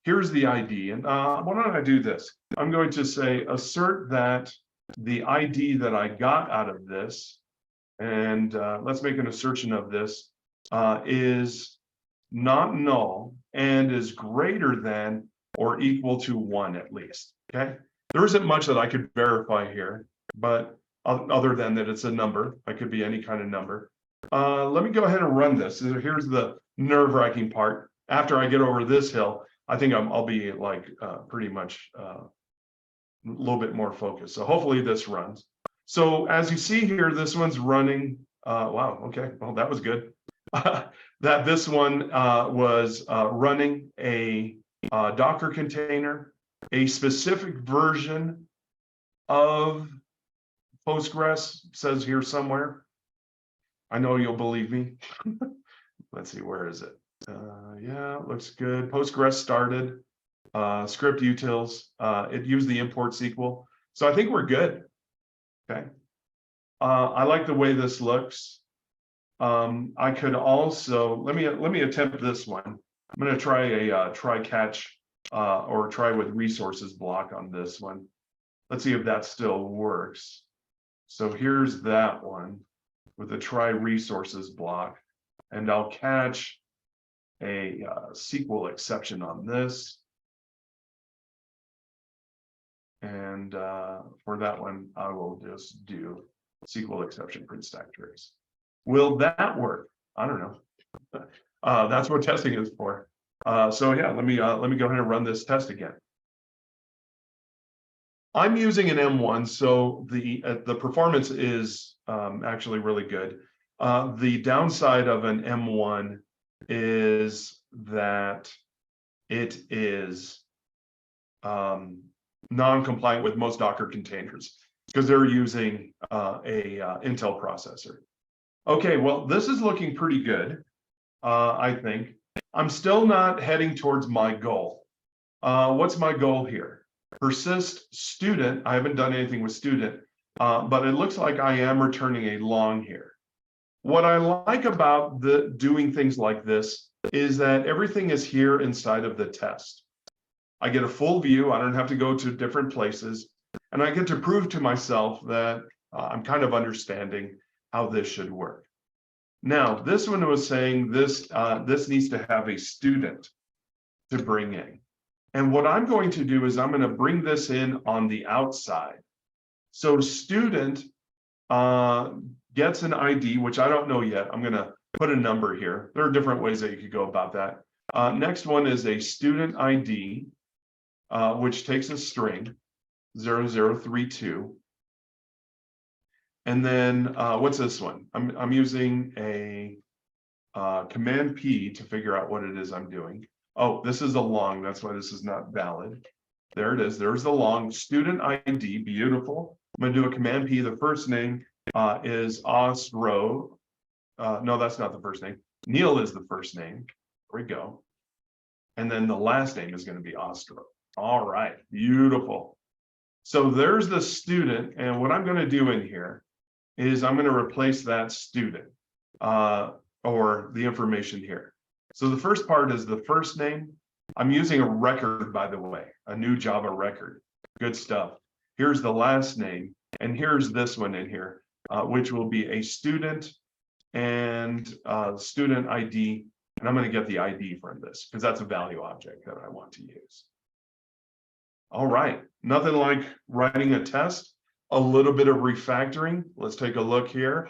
Here's the ID. And why don't I do this? I'm going to say assert that the ID that I got out of this, and let's make an assertion of this, is not null and is greater than or equal to 1 at least. Okay. There isn't much that I could verify here, but other than that it's a number. It could be any kind of number. Let me go ahead and run this. Here's the nerve-wracking part. After I get over this hill, I think I'll be like pretty much a little bit more focused. So hopefully this runs. So as you see here, this one's running. Wow, okay, well, that was good. That this one was running a Docker container, a specific version of Postgres, says here somewhere. I know you'll believe me. Let's see, where is it? Yeah, it looks good. Postgres started, script utils. It used the import SQL. So I think we're good. Okay. I like the way this looks. I could also, let me attempt this one. I'm going to try a try catch or try with resources block on this one. Let's see if that still works. So here's that one with the try resources block, and I'll catch a SQL exception on this. And for that one, I will just do SQL exception print stack trace. Will that work? I don't know. That's what testing is for. So yeah, let me go ahead and run this test again. I'm using an M1, so the performance is actually really good. The downside of an M1 is that it is non-compliant with most Docker containers because they're using a Intel processor. Okay, well, this is looking pretty good, I think. I'm still not heading towards my goal. What's my goal here? Persist student. I haven't done anything with student, but it looks like I am returning a long here. What I like about doing things like this is that everything is here inside of the test. I get a full view. I don't have to go to different places, and I get to prove to myself that I'm kind of understanding how this should work. Now, this one was saying this needs to have a student to bring in. And what I'm going to do is I'm going to bring this in on the outside. So student gets an ID, which I don't know yet. I'm going to put a number here. There are different ways that you could go about that. Next one is a student ID, which takes a string 0032. And then what's this one? I'm using a Command P to figure out what it is I'm doing. Oh, this is a long. That's why this is not valid. There it is. There's the long student ID. Beautiful. I'm going to do a Command P. The first name is Osro. No, that's not the first name. Neil is the first name. There we go. And then the last name is going to be Ostro. All right. Beautiful. So there's the student. And what I'm going to do in here is I'm going to replace that student or the information here. So the first part is the first name. I'm using a record, by the way, a new Java record. Good stuff. Here's the last name. And here's this one in here, which will be a student and student ID. And I'm going to get the ID from this because that's a value object that I want to use. All right. Nothing like writing a test. A little bit of refactoring. Let's take a look here.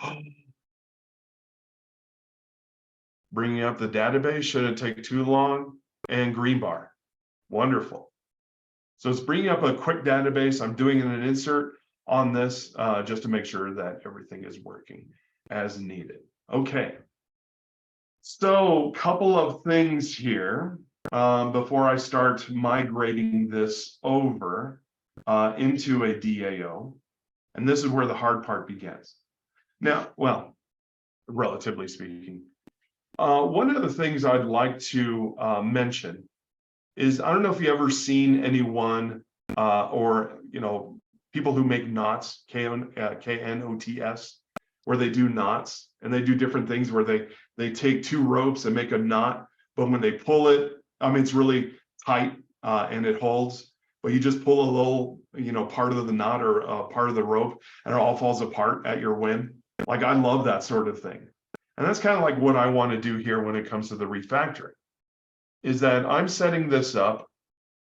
Bringing up the database shouldn't take too long. And green bar. Wonderful. So it's bringing up a quick database. I'm doing an insert on this just to make sure that everything is working as needed. Okay. So a couple of things here before I start migrating this over into a DAO. And this is where the hard part begins. Now, well, relatively speaking, one of the things I'd like to mention is, I don't know if you ever seen anyone or, people who make knots, K-N-O-T-S, where they do knots and they do different things where they take two ropes and make a knot, but when they pull it, it's really tight and it holds, but you just pull a little, part of the knot or part of the rope and it all falls apart at your whim. Like, I love that sort of thing. And that's kind of like what I want to do here when it comes to the refactoring, is that I'm setting this up.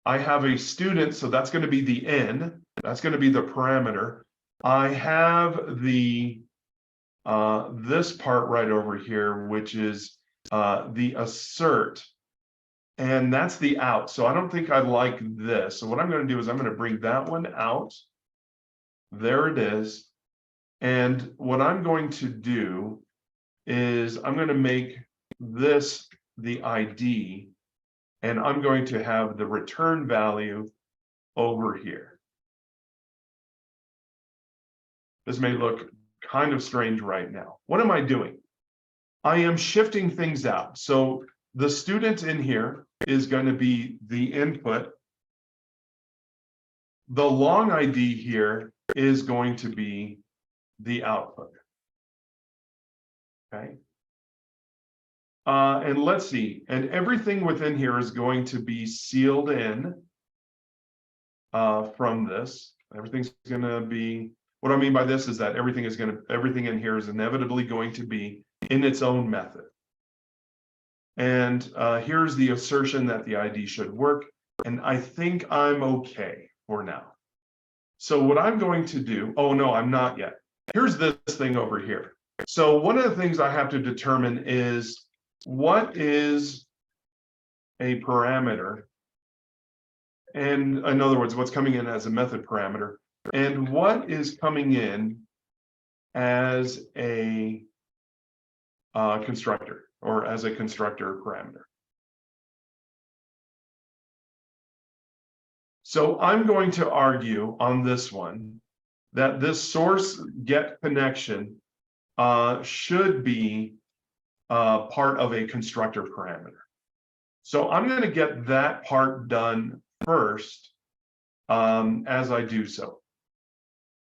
I have a student, so that's going to be the N, that's going to be the parameter. I have the this part right over here, which is the assert, and that's the out. So I don't think I like this. So what I'm going to do is I'm going to bring that one out. There it is. And what I'm going to do is I'm going to make this the ID, and I'm going to have the return value over here. This may look kind of strange right now. What am I doing? I am shifting things out. So the student in here is going to be the input. The long ID here is going to be the output. Okay. And let's see. And everything within here is going to be sealed in from this. Everything's going to be, what I mean by this is that everything in here is inevitably going to be in its own method. And here's the assertion that the ID should work. And I think I'm okay for now. So what I'm going to do, oh no, I'm not yet. Here's this thing over here. So one of the things I have to determine is what is a parameter, and in other words, what's coming in as a method parameter, and what is coming in as a constructor, or as a constructor parameter. So I'm going to argue on this one that this source get connection should be part of a constructor parameter. So I'm going to get that part done first as I do so.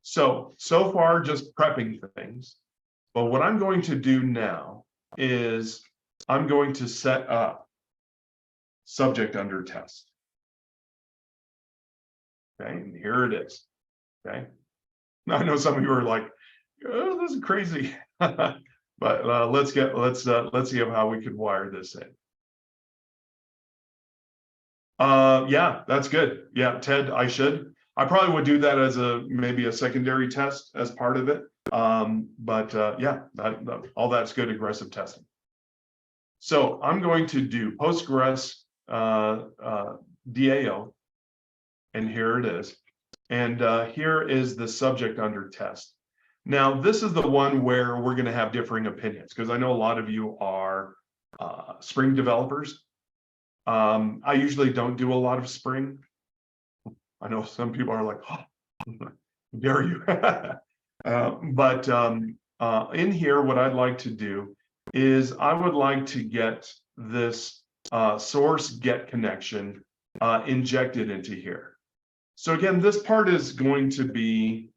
So far, just prepping things. But what I'm going to do now is I'm going to set up subject under test. Okay, and here it is. Okay. Now I know some of you are like, oh, this is crazy. But let's see how we could wire this in. Yeah, that's good. Yeah, Ted, I probably would do that as maybe a secondary test as part of it. Yeah, all that's good aggressive testing. So I'm going to do Postgres DAO, and here it is. And here is the subject under test. Now, this is the one where we're going to have differing opinions, because I know a lot of you are Spring developers. I usually don't do a lot of Spring. I know some people are like, oh, dare you? But in here, what I'd like to do is I would like to get this source get connection injected into here. So again, this part is going to be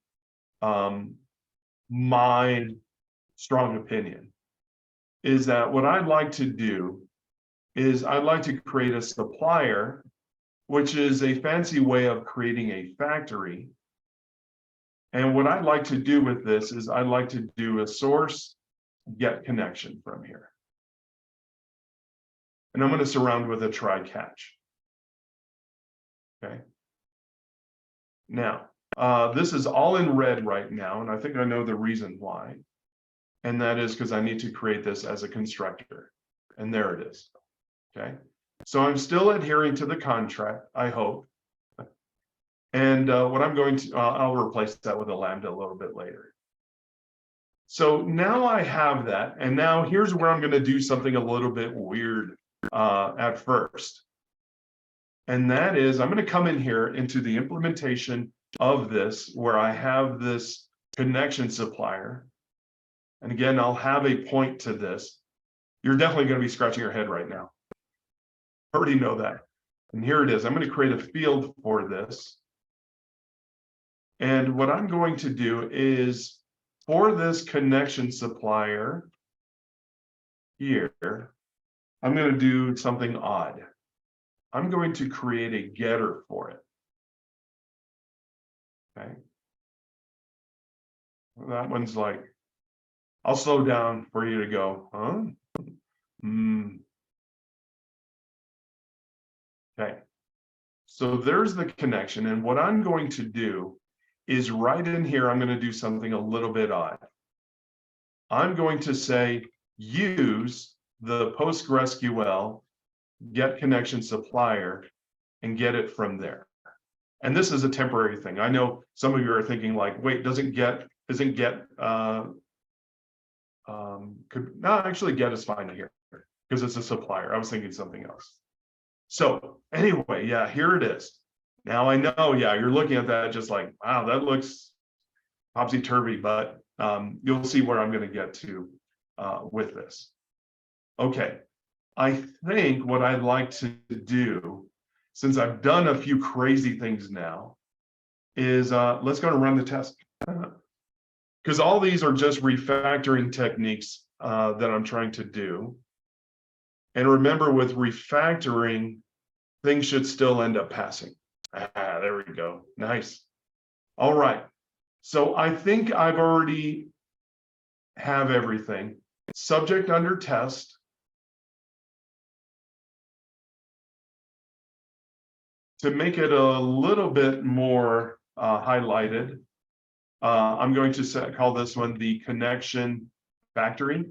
my strong opinion, is that what I'd like to do is I'd like to create a supplier, which is a fancy way of creating a factory. And what I'd like to do with this is I'd like to do a source get connection from here. And I'm going to surround with a try catch. Okay. Now, this is all in red right now, and I think I know the reason why. And that is because I need to create this as a constructor. And there it is. Okay. So I'm still adhering to the contract, I hope. And what I'm going to, I'll replace that with a lambda a little bit later. So now I have that. And now here's where I'm going to do something a little bit weird at first. And that is, I'm going to come in here into the implementation of this, where I have this connection supplier. And again, I'll have a point to this. You're definitely going to be scratching your head right now. I already know that. And here it is. I'm going to create a field for this. And what I'm going to do is, for this connection supplier here, I'm going to do something odd. I'm going to create a getter for it. Okay. That one's like, I'll slow down for you to go, huh? Okay. So there's the connection. And what I'm going to do is right in here. I'm going to do something a little bit odd. I'm going to say use the PostgreSQL get connection supplier and get it from there. And this is a temporary thing. I know some of you are thinking like, wait, isn't get actually get is fine here because it's a supplier. I was thinking something else. So anyway, yeah, here it is. Now I know, yeah, you're looking at that just like, wow, that looks topsy-turvy, but you'll see where I'm going to get to with this. Okay, I think what I'd like to do, since I've done a few crazy things now, is let's go and run the test. Because all these are just refactoring techniques that I'm trying to do. And remember, with refactoring, things should still end up passing. There we go. Nice. All right. So I think I've already have everything. Subject under test. To make it a little bit more highlighted, I'm going to call this one the connection factory,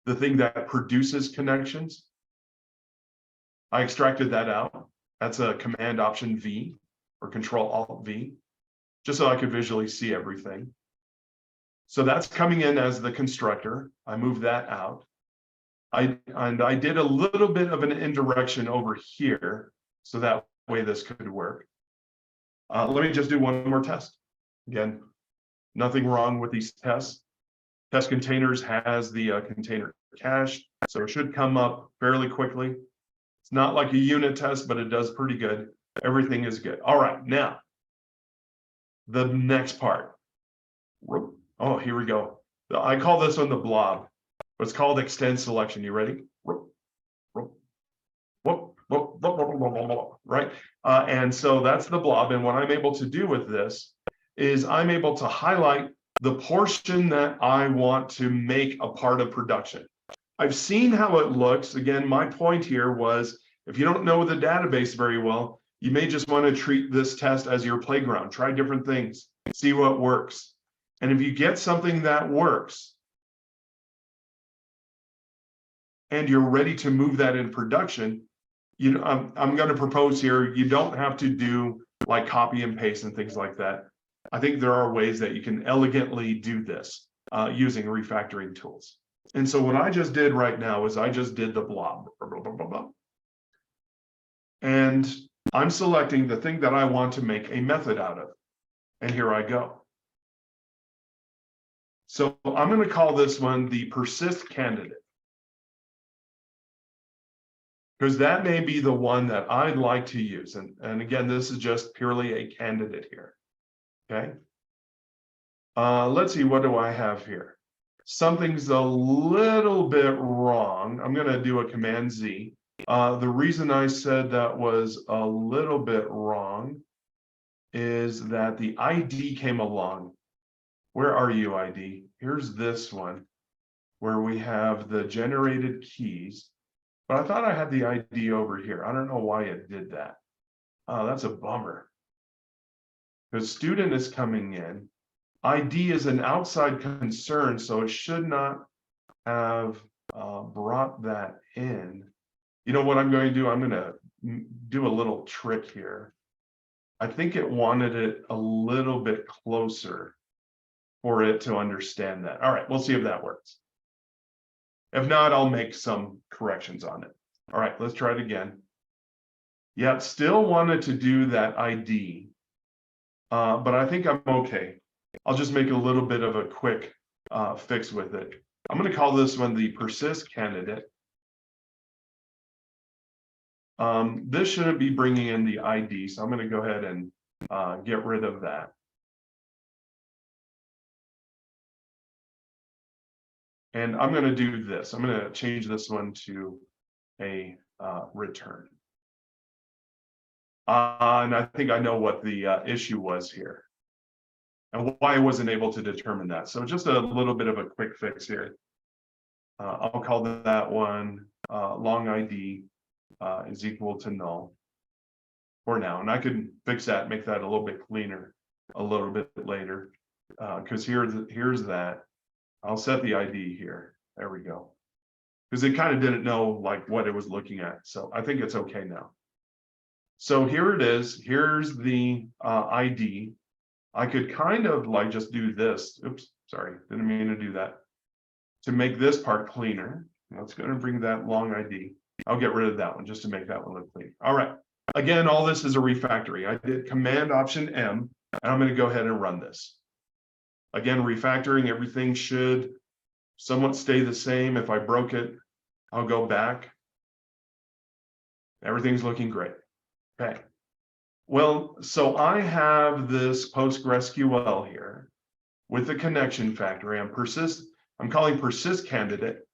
the thing that produces connections. I extracted that out. That's a Command Option V or Control Alt V, just so I could visually see everything. So that's coming in as the constructor. I moved that out. I did a little bit of an indirection over here, so that way this could work. Let me just do one more test. Again, nothing wrong with these tests. Test containers has the container cache, so it should come up fairly quickly. It's not like a unit test, but it does pretty good. Everything is good. All right, now, the next part. Oh, here we go. I call this one the blob. It's called extend selection. You ready? Right? And so that's the blob. And what I'm able to do with this is I'm able to highlight the portion that I want to make a part of production. I've seen how it looks. Again, my point here was if you don't know the database very well, you may just want to treat this test as your playground. Try different things, see what works. And if you get something that works, and you're ready to move that in production, you know, I'm going to propose here, you don't have to do like copy and paste and things like that. I think there are ways that you can elegantly do this using refactoring tools. And so what I just did right now is I just did the blob. And I'm selecting the thing that I want to make a method out of. And here I go. So I'm going to call this one the persist candidate, because that may be the one that I'd like to use. And again, this is just purely a candidate here. Okay. Let's see, what do I have here? Something's a little bit wrong. I'm going to do a Command Z. The reason I said that was a little bit wrong is that the ID came along. Where are you, ID? Here's this one where we have the generated keys. But I thought I had the ID over here. I don't know why it did that. That's a bummer. Because student is coming in. ID is an outside concern, so it should not have brought that in. You know what I'm going to do? I'm going to do a little trick here. I think it wanted it a little bit closer for it to understand that. All right, we'll see if that works. If not, I'll make some corrections on it. All right, let's try it again. Yeah, it still wanted to do that ID, but I think I'm okay. I'll just make a little bit of a quick fix with it. I'm going to call this one the persist candidate. This shouldn't be bringing in the ID, so I'm going to go ahead and get rid of that. And I'm going to do this. I'm going to change this one to a return. And I think I know what the issue was here and why I wasn't able to determine that. So just a little bit of a quick fix here. I'll call that one long ID is equal to null. for now. And I can fix that, make that a little bit cleaner a little bit later. Because here's that. I'll set the ID here. There we go. Because it kind of didn't know like what it was looking at. So I think it's okay now. So here it is. Here's the ID. I could kind of like just do this. Oops, sorry, didn't mean to do that. To make this part cleaner, let's go and bring that long ID. I'll get rid of that one just to make that one look clean. All right. Again, all this is a refactoring. I did Command Option M, and I'm going to go ahead and run this. Again, refactoring, everything should somewhat stay the same. If I broke it, I'll go back. Everything's looking great. Okay. Well, so I have this PostgreSQL here with the connection factory. I'm calling persist candidate,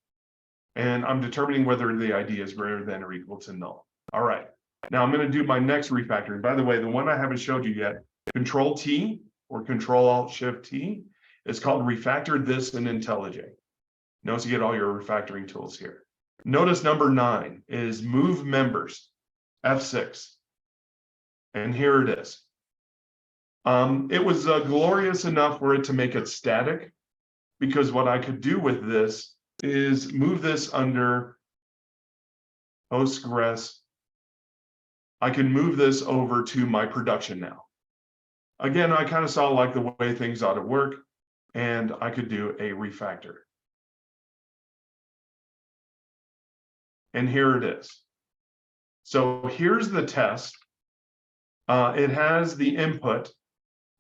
and I'm determining whether the ID is greater than or equal to null. All right. Now I'm going to do my next refactoring. By the way, the one I haven't showed you yet, Control T or Control Alt Shift T, is called refactor this in IntelliJ. Notice you get all your refactoring tools here. Notice number 9 is move members, F6. And here it is. It was glorious enough for it to make it static, because what I could do with this is move this under Postgres. I can move this over to my production now. Again, I kind of saw like the way things ought to work, and I could do a refactor. And here it is. So here's the test. It has the input.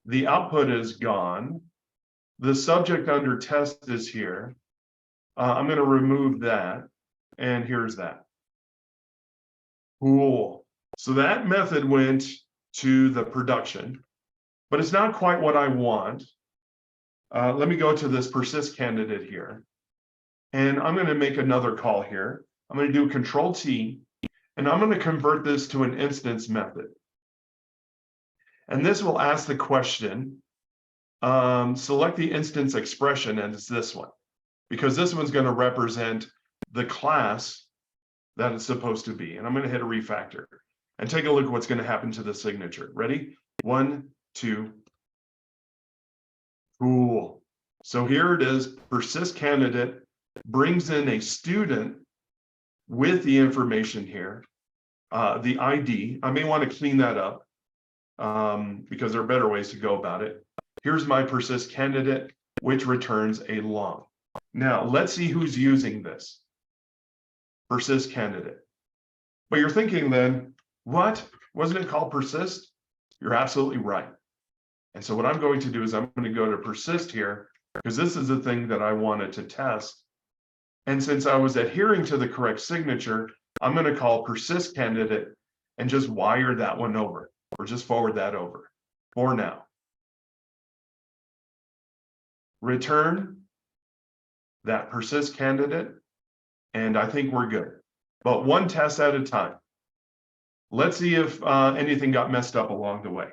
The output is gone. The subject under test is here. I'm going to remove that. And here's that. Cool. So that method went to the production, but it's not quite what I want. Let me go to this persist candidate here. And I'm going to make another call here. I'm going to do Control T, and I'm going to convert this to an instance method. And this will ask the question, select the instance expression, and it's this one, because this one's going to represent the class that it's supposed to be. And I'm going to hit a refactor and take a look at what's going to happen to the signature. Ready? 1, 2. Cool. So here it is. Persist candidate brings in a student with the information here, the ID. I may want to clean that up because there are better ways to go about it. Here's my persist candidate, which returns a long. Now, let's see who's using this persist candidate. But you're thinking then, what? Wasn't it called persist? You're absolutely right. And so what I'm going to do is I'm going to go to persist here, because this is the thing that I wanted to test. And since I was adhering to the correct signature, I'm going to call persist candidate and just wire that one over, or just forward that over for now. Return that persist candidate, and I think we're good. But one test at a time. Let's see if anything got messed up along the way.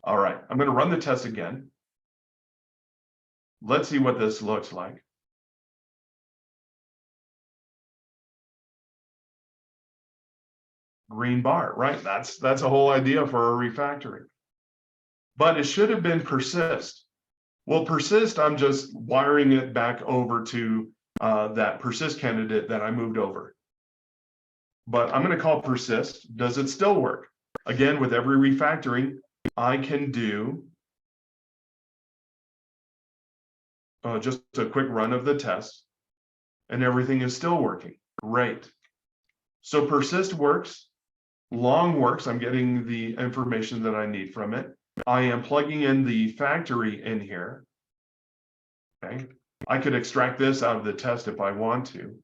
All right, I'm going to run the test again. Let's see what this looks like. Green bar, right? That's a whole idea for a refactoring. But it should have been persist. Well, persist, I'm just wiring it back over to that persist candidate that I moved over. But I'm going to call persist. Does it still work? Again, with every refactoring, I can do just a quick run of the test, and everything is still working. Great. So persist works. Long works. I'm getting the information that I need from it. I am plugging in the factory in here. Okay. I could extract this out of the test if I want to.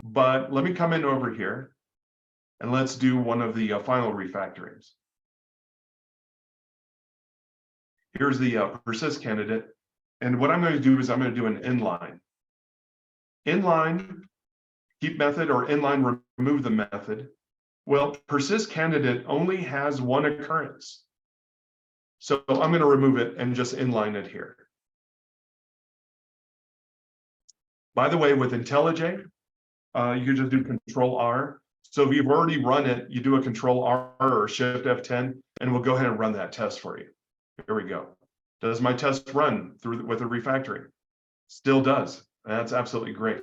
But let me come in over here and let's do one of the final refactorings. Here's the persist candidate. And what I'm going to do is I'm going to do an inline. Inline, keep method, or inline, remove the method. Well, persist candidate only has one occurrence. So I'm going to remove it and just inline it here. By the way, with IntelliJ, you can just do Control R. So if you've already run it, you do a Control R or Shift F10, and we'll go ahead and run that test for you. Here we go. Does my test run through with a refactoring? Still does. That's absolutely great.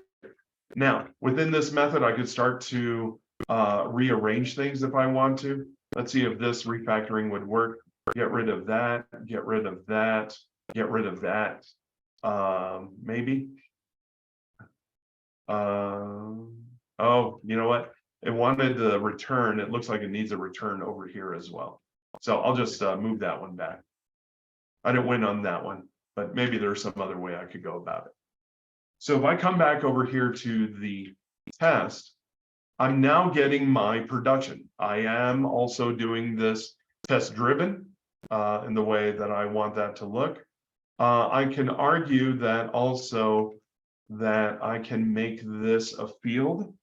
Now, within this method, I could start to rearrange things if I want to. Let's see if this refactoring would work. Get rid of that, get rid of that, get rid of that. Maybe. Oh, you know what? It wanted the return. It looks like it needs a return over here as well. So I'll just move that one back. I didn't win on that one, but maybe there's some other way I could go about it. So if I come back over here to the test, I'm now getting my production. I am also doing this test driven in the way that I want that to look. I can argue that also that I can make this a field.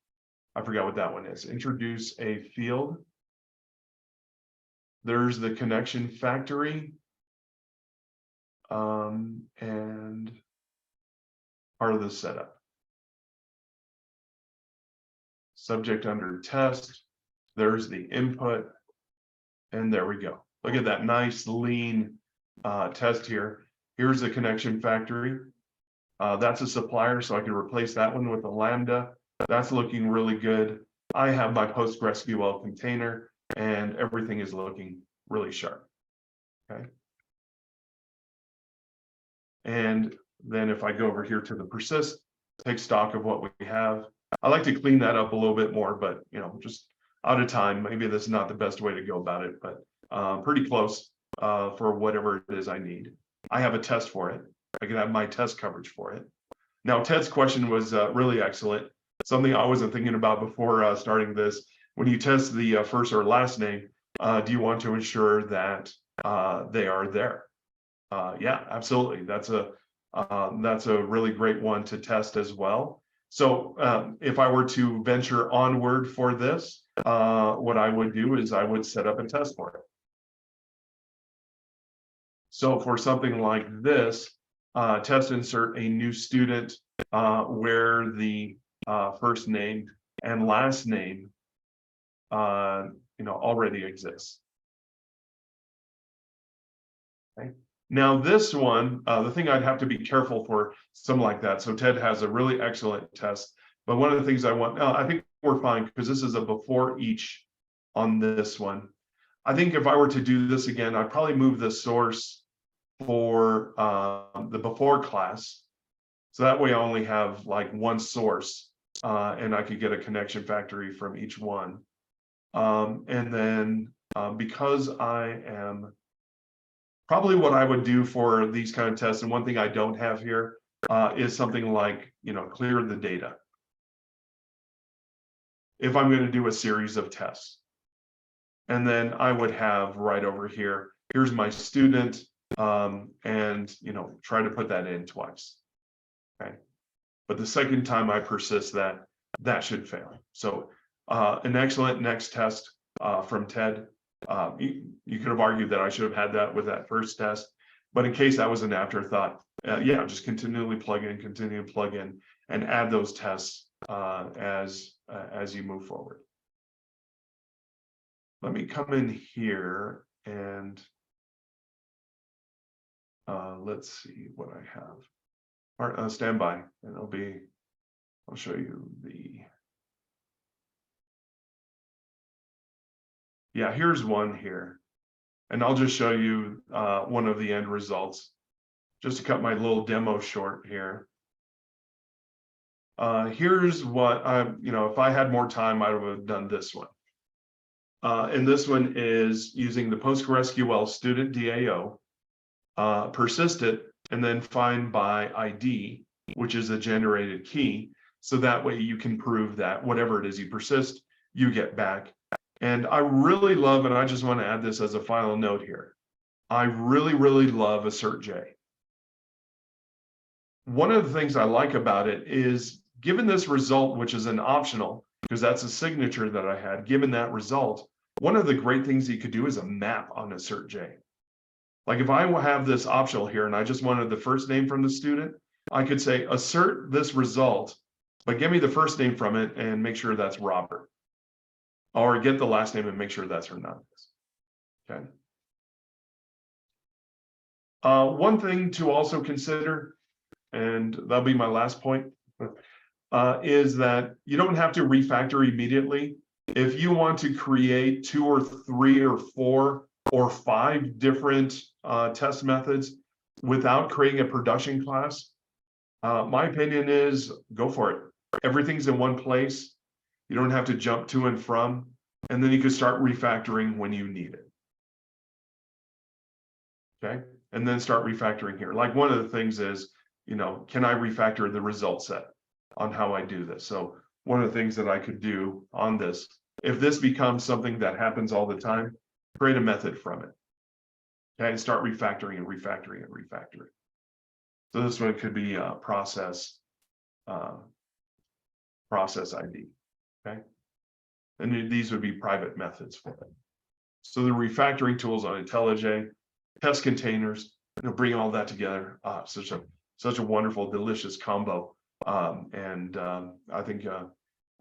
I forgot what that one is. Introduce a field. There's the connection factory. And part of the setup. Subject under test. There's the input. And there we go. Look at that nice lean test here. Here's the connection factory. That's a supplier, so I can replace that one with a Lambda. That's looking really good. I have my PostgreSQL container, and everything is looking really sharp. Okay. And then if I go over here to the persist, take stock of what we have. I like to clean that up a little bit more, but just out of time, maybe that's not the best way to go about it, but pretty close for whatever it is I need. I have a test for it. I can have my test coverage for it. Now, Ted's question was really excellent. Something I wasn't thinking about before starting this. When you test the first or last name, do you want to ensure that they are there? Yeah, absolutely. That's a really great one to test as well. So if I were to venture onward for this, what I would do is I would set up a test for it. So for something like this, test insert a new student where the first name and last name already exists. Okay. Now this one, the thing I'd have to be careful for something like that. So Ted has a really excellent test, but one of the things I think we're fine because this is a before each on this one. I think if I were to do this again, I'd probably move the source for the before class. So that way I only have like one source and I could get a connection factory from each one. And then because I am probably what I would do for these kind of tests, and one thing I don't have here is something like, clear the data. If I'm going to do a series of tests. And then I would have right over here, here's my student, and try to put that in twice. Okay. But the second time I persist that should fail. So an excellent next test from Ted. You could have argued that I should have had that with that first test, but in case that was an afterthought, yeah, just continue to plug in, and add those tests as you move forward. Let me come in here and let's see what I have. All right, stand by, and I'll show you the. Yeah, here's one here. And I'll just show you one of the end results, just to cut my little demo short here. Here's what if I had more time, I would have done this one. And this one is using the PostgreSQL student DAO, persist it, and then find by ID, which is a generated key. So that way you can prove that whatever it is you persist, you get back. And I really love, and I just want to add this as a final note here. I really, really love AssertJ. One of the things I like about it is, given this result, which is an optional, because that's a signature that I had, given that result, one of the great things you could do is a map on AssertJ. Like if I have this optional here and I just wanted the first name from the student, I could say assert this result, but give me the first name from it and make sure that's Robert. or get the last name and make sure that's Hernandez. Okay. One thing to also consider, and that'll be my last point, is that you don't have to refactor immediately. If you want to create 2 or 3 or 4 or 5 different test methods without creating a production class, my opinion is go for it. Everything's in one place. You don't have to jump to and from, and then you can start refactoring when you need it. Okay, and then start refactoring here. Like one of the things is, you know, can I refactor the result set on how I do this? So one of the things that I could do on this, if this becomes something that happens all the time, create a method from it. Okay, and start refactoring and refactoring and refactoring. So this one could be process ID. Okay, and these would be private methods for it. So the refactoring tools on IntelliJ, test containers, you know, bring all that together. Such a wonderful, delicious combo. I think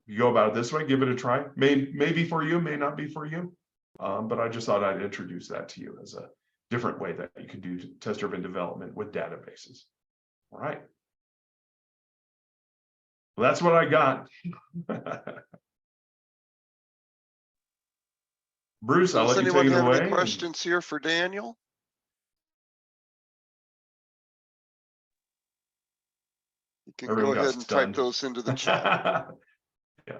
you go about it this way, give it a try. Maybe for you, may not be for you. But I just thought I'd introduce that to you as a different way that you can do test-driven development with databases. All right. Well, that's what I got. Bruce, I'll Does let you anyone take it have away. any questions here for Daniel? You can go ahead and type those into the chat. Yeah.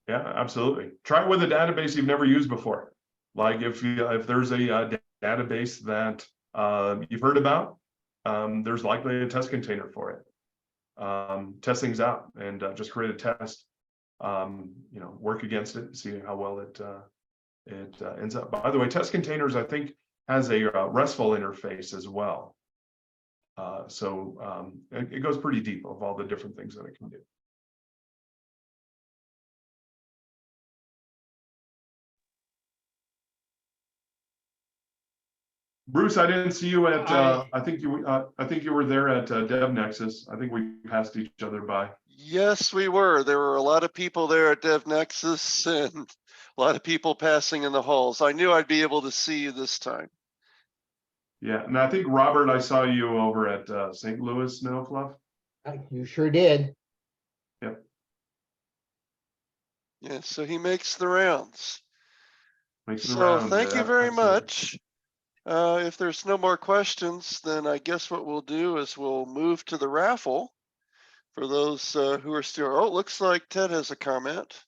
Yeah, absolutely. Try it with a database you've never used before. Like if there's a database that you've heard about, there's likely a test container for it. Test things out and just create a test. You know, work against it and see how well it ends up. By the way, test containers, I think, has a RESTful interface as well. So it goes pretty deep of all the different things that it can do. Bruce, I didn't see you at. I think you were there at DevNexus. I think we passed each other by. Yes, we were. There were a lot of people there at DevNexus and a lot of people passing in the halls. I knew I'd be able to see you this time. Yeah, and I think Robert, I saw you over at St. Louis, no, Fluff? You sure did. Yep. Yeah, so he makes the rounds. Makes the So rounds, thank you yeah, very absolutely. much. If there's no more questions, then I guess what we'll do is we'll move to the raffle for those who are still. Oh, it looks like Ted has a comment.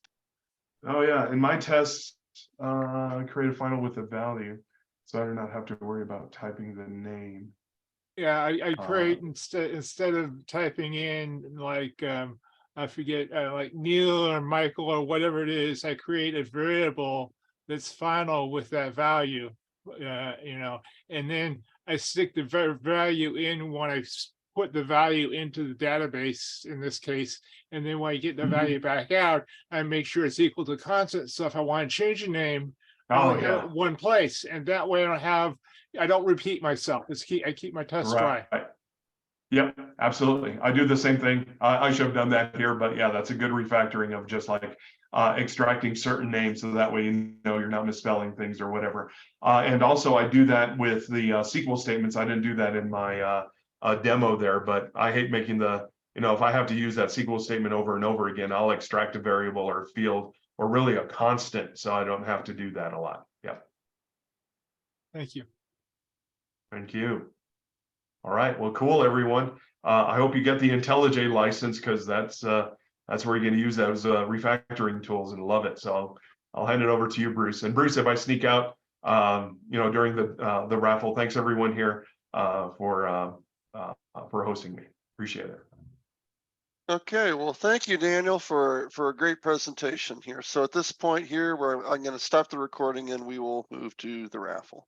Oh yeah, in my test, I create a final with a value, so I do not have to worry about typing the name. Yeah, I create instead of typing in like I forget like Neil or Michael or whatever it is, I create a variable that's final with that value, you know, and then I stick the value in when I put the value into the database in this case, and then when I get the value back out, I make sure it's equal to constant. So if I want to change the name, I only have it one place, and that way I don't repeat myself. I keep my tests dry. Yep, absolutely. I do the same thing. I should have done that here, but yeah, that's a good refactoring of just like extracting certain names so that way you know you're not misspelling things or whatever. And also I do that with the SQL statements. I didn't do that in my demo there, but I hate making you know, if I have to use that SQL statement over and over again, I'll extract a variable or a field or really a constant so I don't have to do that a lot. Yeah. Thank you. Thank you. All right, well, cool, everyone. I hope you get the IntelliJ license because that's where you're going to use those refactoring tools and love it. So I'll hand it over to you, Bruce. And Bruce, if I sneak out, you know, during the raffle, thanks everyone here for hosting me. Appreciate it. Okay, well, thank you, Daniel, for a great presentation here. So at this point here, I'm going to stop the recording and we will move to the raffle.